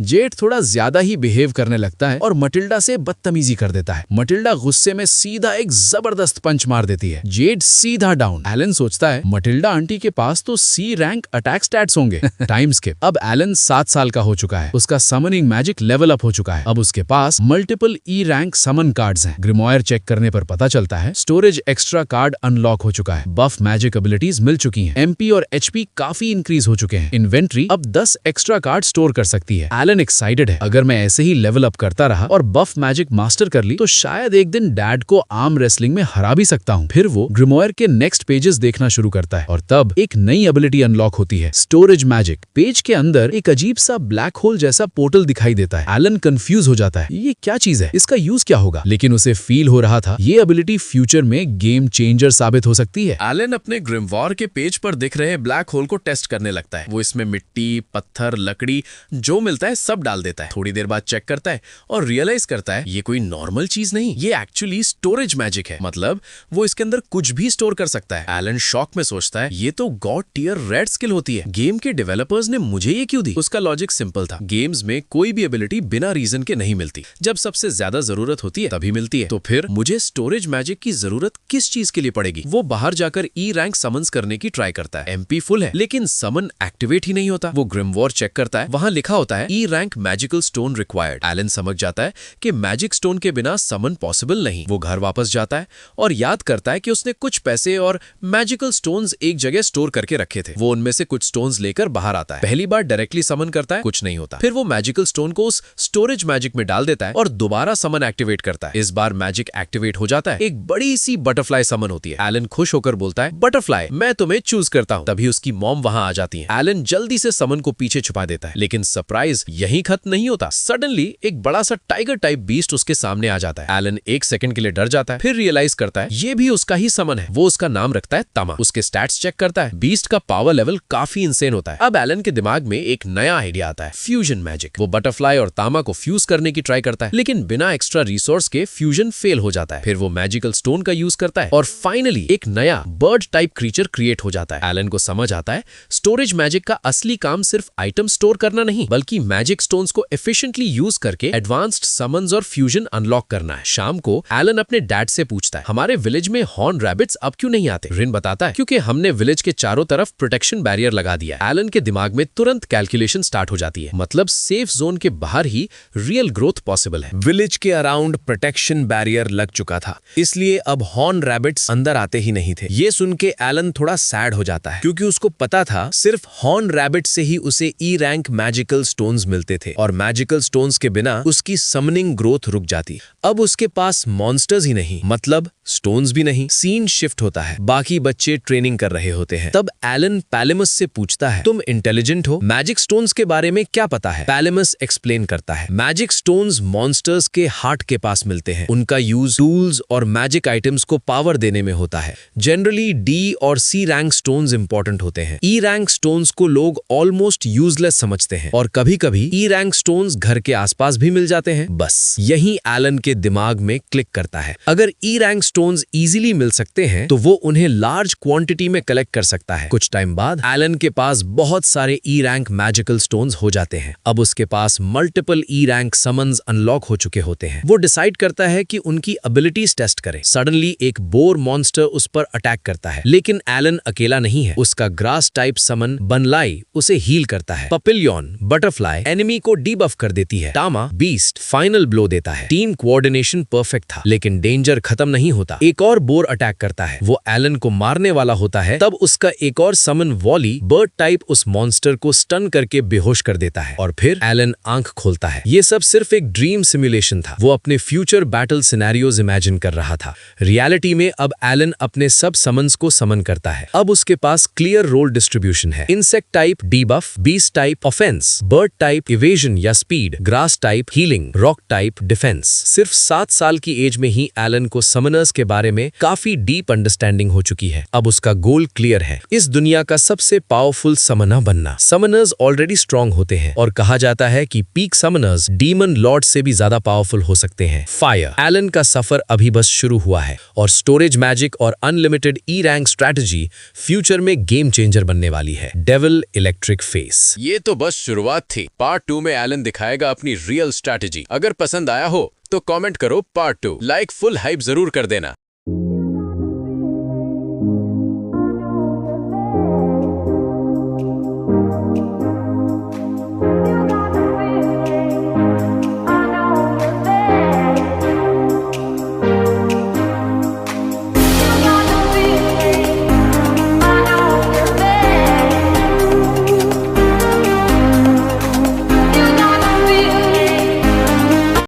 जेड थोड़ा ज्यादा ही बिहेव करने लगता है और मटिल्डा से बदतमीजी कर देता है। मटिल्डा गुस्से में सीधा एक जबरदस्त पंच मार देती है। जेड सीधा डाउन। एलन सोचता है मटिल्डा आंटी के पास तो सी रैंक अटैक स्टैट्स होंगे। Time skip. अब एलन 7 साल का हो चुका है। उसका समनिंग मैजिक लेवल अप हो चुका है। अब उसके पास मल्टीपल ई रैंक समन कार्ड्स हैं। ग्रिमॉयर चेक करने पर पता चलता है स्टोरेज एक्स्ट्रा कार्ड अनलॉक हो चुका है। बफ मैजिक एबिलिटीज मिल चुकी हैं। एमपी और एचपी काफी इंक्रीज हो चुके हैं। इन्वेंट्री अब 10 एक्स्ट्रा कार्ड स्टोर कर सकती है। एलन एक्साइटेड है। अगर मैं ऐसे ही लेवल अप करता रहा और बफ मैजिक मास्टर कर ली तो शायद एक दिन डैड को आर्म रेसलिंग में हरा भी सकता हूँ। फिर वो ग्रिमॉयर के नेक्स्ट पेजेस देखना शुरू करता है और तब एक नई एबिलिटी अनलॉक होती है, स्टोरेज मैजिक। पेज के अंदर एक अजीब सा ब्लैक होल जैसा पोर्टल दिखाई देता है। एलन कंफ्यूज हो जाता है, ये क्या चीज है, इसका यूज क्या होगा? लेकिन उसे फील हो रहा था ये एबिलिटी फ्यूचर में गेम चेंजर साबित हो सकती है। एलन अपने ग्रिमवॉर के पेज पर दिख रहे ब्लैक होल को टेस्ट करने लगता है। वो इसमें मिट्टी, पत्थर, लकड़ी जो मिलता है सब डाल देता है। थोड़ी देर बाद चेक करता है और रियलाइज करता है ये कोई नॉर्मल चीज नहीं, ये एक्चुअली स्टोरेज मैजिक है। मतलब वो इसके अंदर कुछ भी स्टोर कर सकता है। एलन शॉक में सोचता है ये तो गॉड टियर रेड स्किल होती है। गेम के डेवलपर्स ने मुझे ये क्यों दी? उसका लॉजिक सिंपल था, गेम्स में कोई भी एबिलिटी बिना रीजन के नहीं मिलती। जब सबसे ज्यादा जरूरत होती है तभी मिलती है। तो फिर मुझे स्टोरेज मैजिक की जरूरत किस चीज के लिए पड़ेगी? वो बाहर जाकर ई रैंक समन्स करने की ट्राई करता है। एमपी फुल है लेकिन समन एक्टिवेट ही नहीं होता। वो ग्रिमवॉर चेक करता है, वहां लिखा होता है E rank magical stone required. Alan समझ जाता है कि मैजिक स्टोन के बिना समन पॉसिबल नहीं। वो घर वापस जाता है और याद करता है कि उसने कुछ पैसे और मैजिकल स्टोन्स एक जगह स्टोर करके रखे थे। वो उनमें से कुछ स्टोन्स लेकर बाहर आता है। पहली बार डायरेक्टली समन करता है, कुछ नहीं होता। फिर वो मैजिकल स्टोन को उस स्टोरेज मैजिक में डाल देता है और दोबारा समन एक्टिवेट करता है। इस बार मैजिक एक्टिवेट हो जाता है। एक बड़ी सी बटरफ्लाई समन होती है। एलन खुश होकर बोलता है बटरफ्लाई मैं तुम्हें चूज करता हूँ। तभी उसकी मॉम वहां आ जाती है। एलन जल्दी से समन को पीछे छुपा देता है, लेकिन सरप्राइज यहीं खत्म नहीं होता। सडनली एक बड़ा सा टाइगर टाइप बीस्ट उसके सामने आ जाता है। एलन 1 सेकंड के लिए डर जाता है, फिर रियलाइज करता है ये भी उसका ही समन है। वो उसका नाम रखता है तामा। उसके स्टैट्स चेक करता है, बीस्ट का पावर लेवल काफी इंसेन होता है। अब एलन के दिमाग में एक नया आइडिया आता है, फ्यूजन मैजिक। वो बटरफ्लाई और तामा को फ्यूज करने की ट्राई करता है, लेकिन बिना एक्स्ट्रा रिसोर्स के फ्यूजन फेल हो जाता है। फिर वो मैजिकल स्टोन का यूज करता है और फाइनली एक नया बर्ड टाइप क्रीचर क्रिएट हो जाता है। एलन को समझ आता है स्टोरेज मैजिक का असली काम सिर्फ आइटम स्टोर करना नहीं, बल्कि मैजिक स्टोन्स को एफिशिएंटली यूज करके एडवांस्ड समन्स और फ्यूजन अनलॉक करना है। शाम को एलन अपने डैड से पूछता है हमारे विलेज में हॉर्न रैबिट्स अब क्यों नहीं आते? रिन बताता है क्योंकि हमने विलेज के चारों तरफ प्रोटेक्शन बैरियर लगा दिया है। एलन के दिमाग में तुरंत कैलकुलेशन स्टार्ट हो जाती है, मतलब सेफ जोन के बाहर ही रियल ग्रोथ पॉसिबल है। विलेज के अराउंड प्रोटेक्शन बैरियर लग चुका था, इसलिए अब हॉर्न रैबिट्स अंदर आते ही नहीं थे। ये सुन के एलन थोड़ा सैड हो जाता है, क्योंकि उसको पता था सिर्फ हॉर्न रैबिट से ही उसे ई रैंक मैजिकल स्टोन्स मिलते थे और मैजिकल स्टोन्स के बिना उसकी समनिंग ग्रोथ रुक जाती। अब उसके पास मॉन्स्टर्स ही नहीं, मतलब स्टोन्स भी नहीं। सीन शिफ्ट होता है, बाकी बच्चे ट्रेनिंग कर रहे होते हैं। तब एलन पैलेमस से पूछता है तुम इंटेलिजेंट हो, मैजिक स्टोन्स के बारे में क्या पता है? पैलेमस एक्सप्लेन करता है मैजिक स्टोन्स मॉन्स्टर्स के हार्ट के पास मिलते हैं। उनका यूज टूल्स और मैजिक आइटम्स को पावर देने में होता है। जनरली डी और सी रैंक स्टोन्स इंपॉर्टेंट होते हैं। ई रैंक स्टोन्स को लोग ऑलमोस्ट यूजलेस समझते हैं और कभी कभी ई रैंक स्टोन्स घर के आसपास भी मिल जाते हैं। बस यही एलन के दिमाग में क्लिक करता है, अगर ई रैंक स्टोन्स इजीली मिल सकते हैं तो वो उन्हें लार्ज क्वांटिटी में कलेक्ट कर सकता है। कुछ टाइम बाद एलन के पास बहुत सारे ई रैंक मैजिकल स्टोन्स हो जाते हैं। अब उसके पास multiple E rank summons unlock हो चुके होते हैं। वो डिसाइड करता है कि उनकी एबिलिटीज टेस्ट करे। सडनली एक बोर मॉन्स्टर उस पर अटैक करता है, लेकिन एलन अकेला नहीं है। उसका ग्रास टाइप समन बनलाई उसे हील करता है। पपिलियन बटरफ्लाई एनिमी को डीबफ कर देती है। टामा बीस्ट फाइनल ब्लो देता है। टीम कोऑर्डिनेशन परफेक्ट था, लेकिन डेंजर खत्म नहीं होता। एक और बोर अटैक करता है, वो एलन को मारने वाला होता है। तब उसका एक और समन वॉली बर्ड टाइप उस मॉन्स्टर को स्टन करके बेहोश कर देता है और फिर एलन आंख खोलता है। ये सब सिर्फ एक ड्रीम सिमुलेशन था। वो अपने फ्यूचर बैटल सिनेरियोज इमेजिन कर रहा था। रियलिटी में अब एलन अपने सब समन्स को समन करता है। अब उसके पास क्लियर रोल डिस्ट्रीब्यूशन है। Insect type debuff, beast type offence, bird type type evasion या speed, grass type healing, rock type defence. सिर्फ 7 साल की एज में ही एलन को समनर्स के बारे में काफी डीप अंडरस्टैंडिंग हो चुकी है। अब उसका गोल क्लियर है, इस दुनिया का सबसे पावरफुल समनर बनना। समनर्स ऑलरेडी स्ट्रॉन्ग होते हैं और कहा जाता है कि पीक समनर्स डीमन लॉर्ड से भी ज्यादा पावरफुल हो सकते हैं। फायर, एलन का सफर अभी बस शुरू हुआ है और स्टोरेज मैजिक और unlimited E rank strategy future में गेम चेंजर बनने वाली है। Devil electric face. ये तो बस शुरुआत थी। पार्ट 2 में एलन दिखाएगा अपनी रियल स्ट्रैटेजी। अगर पसंद आया हो तो कमेंट करो पार्ट 2। लाइक फुल हाइप जरूर कर देना।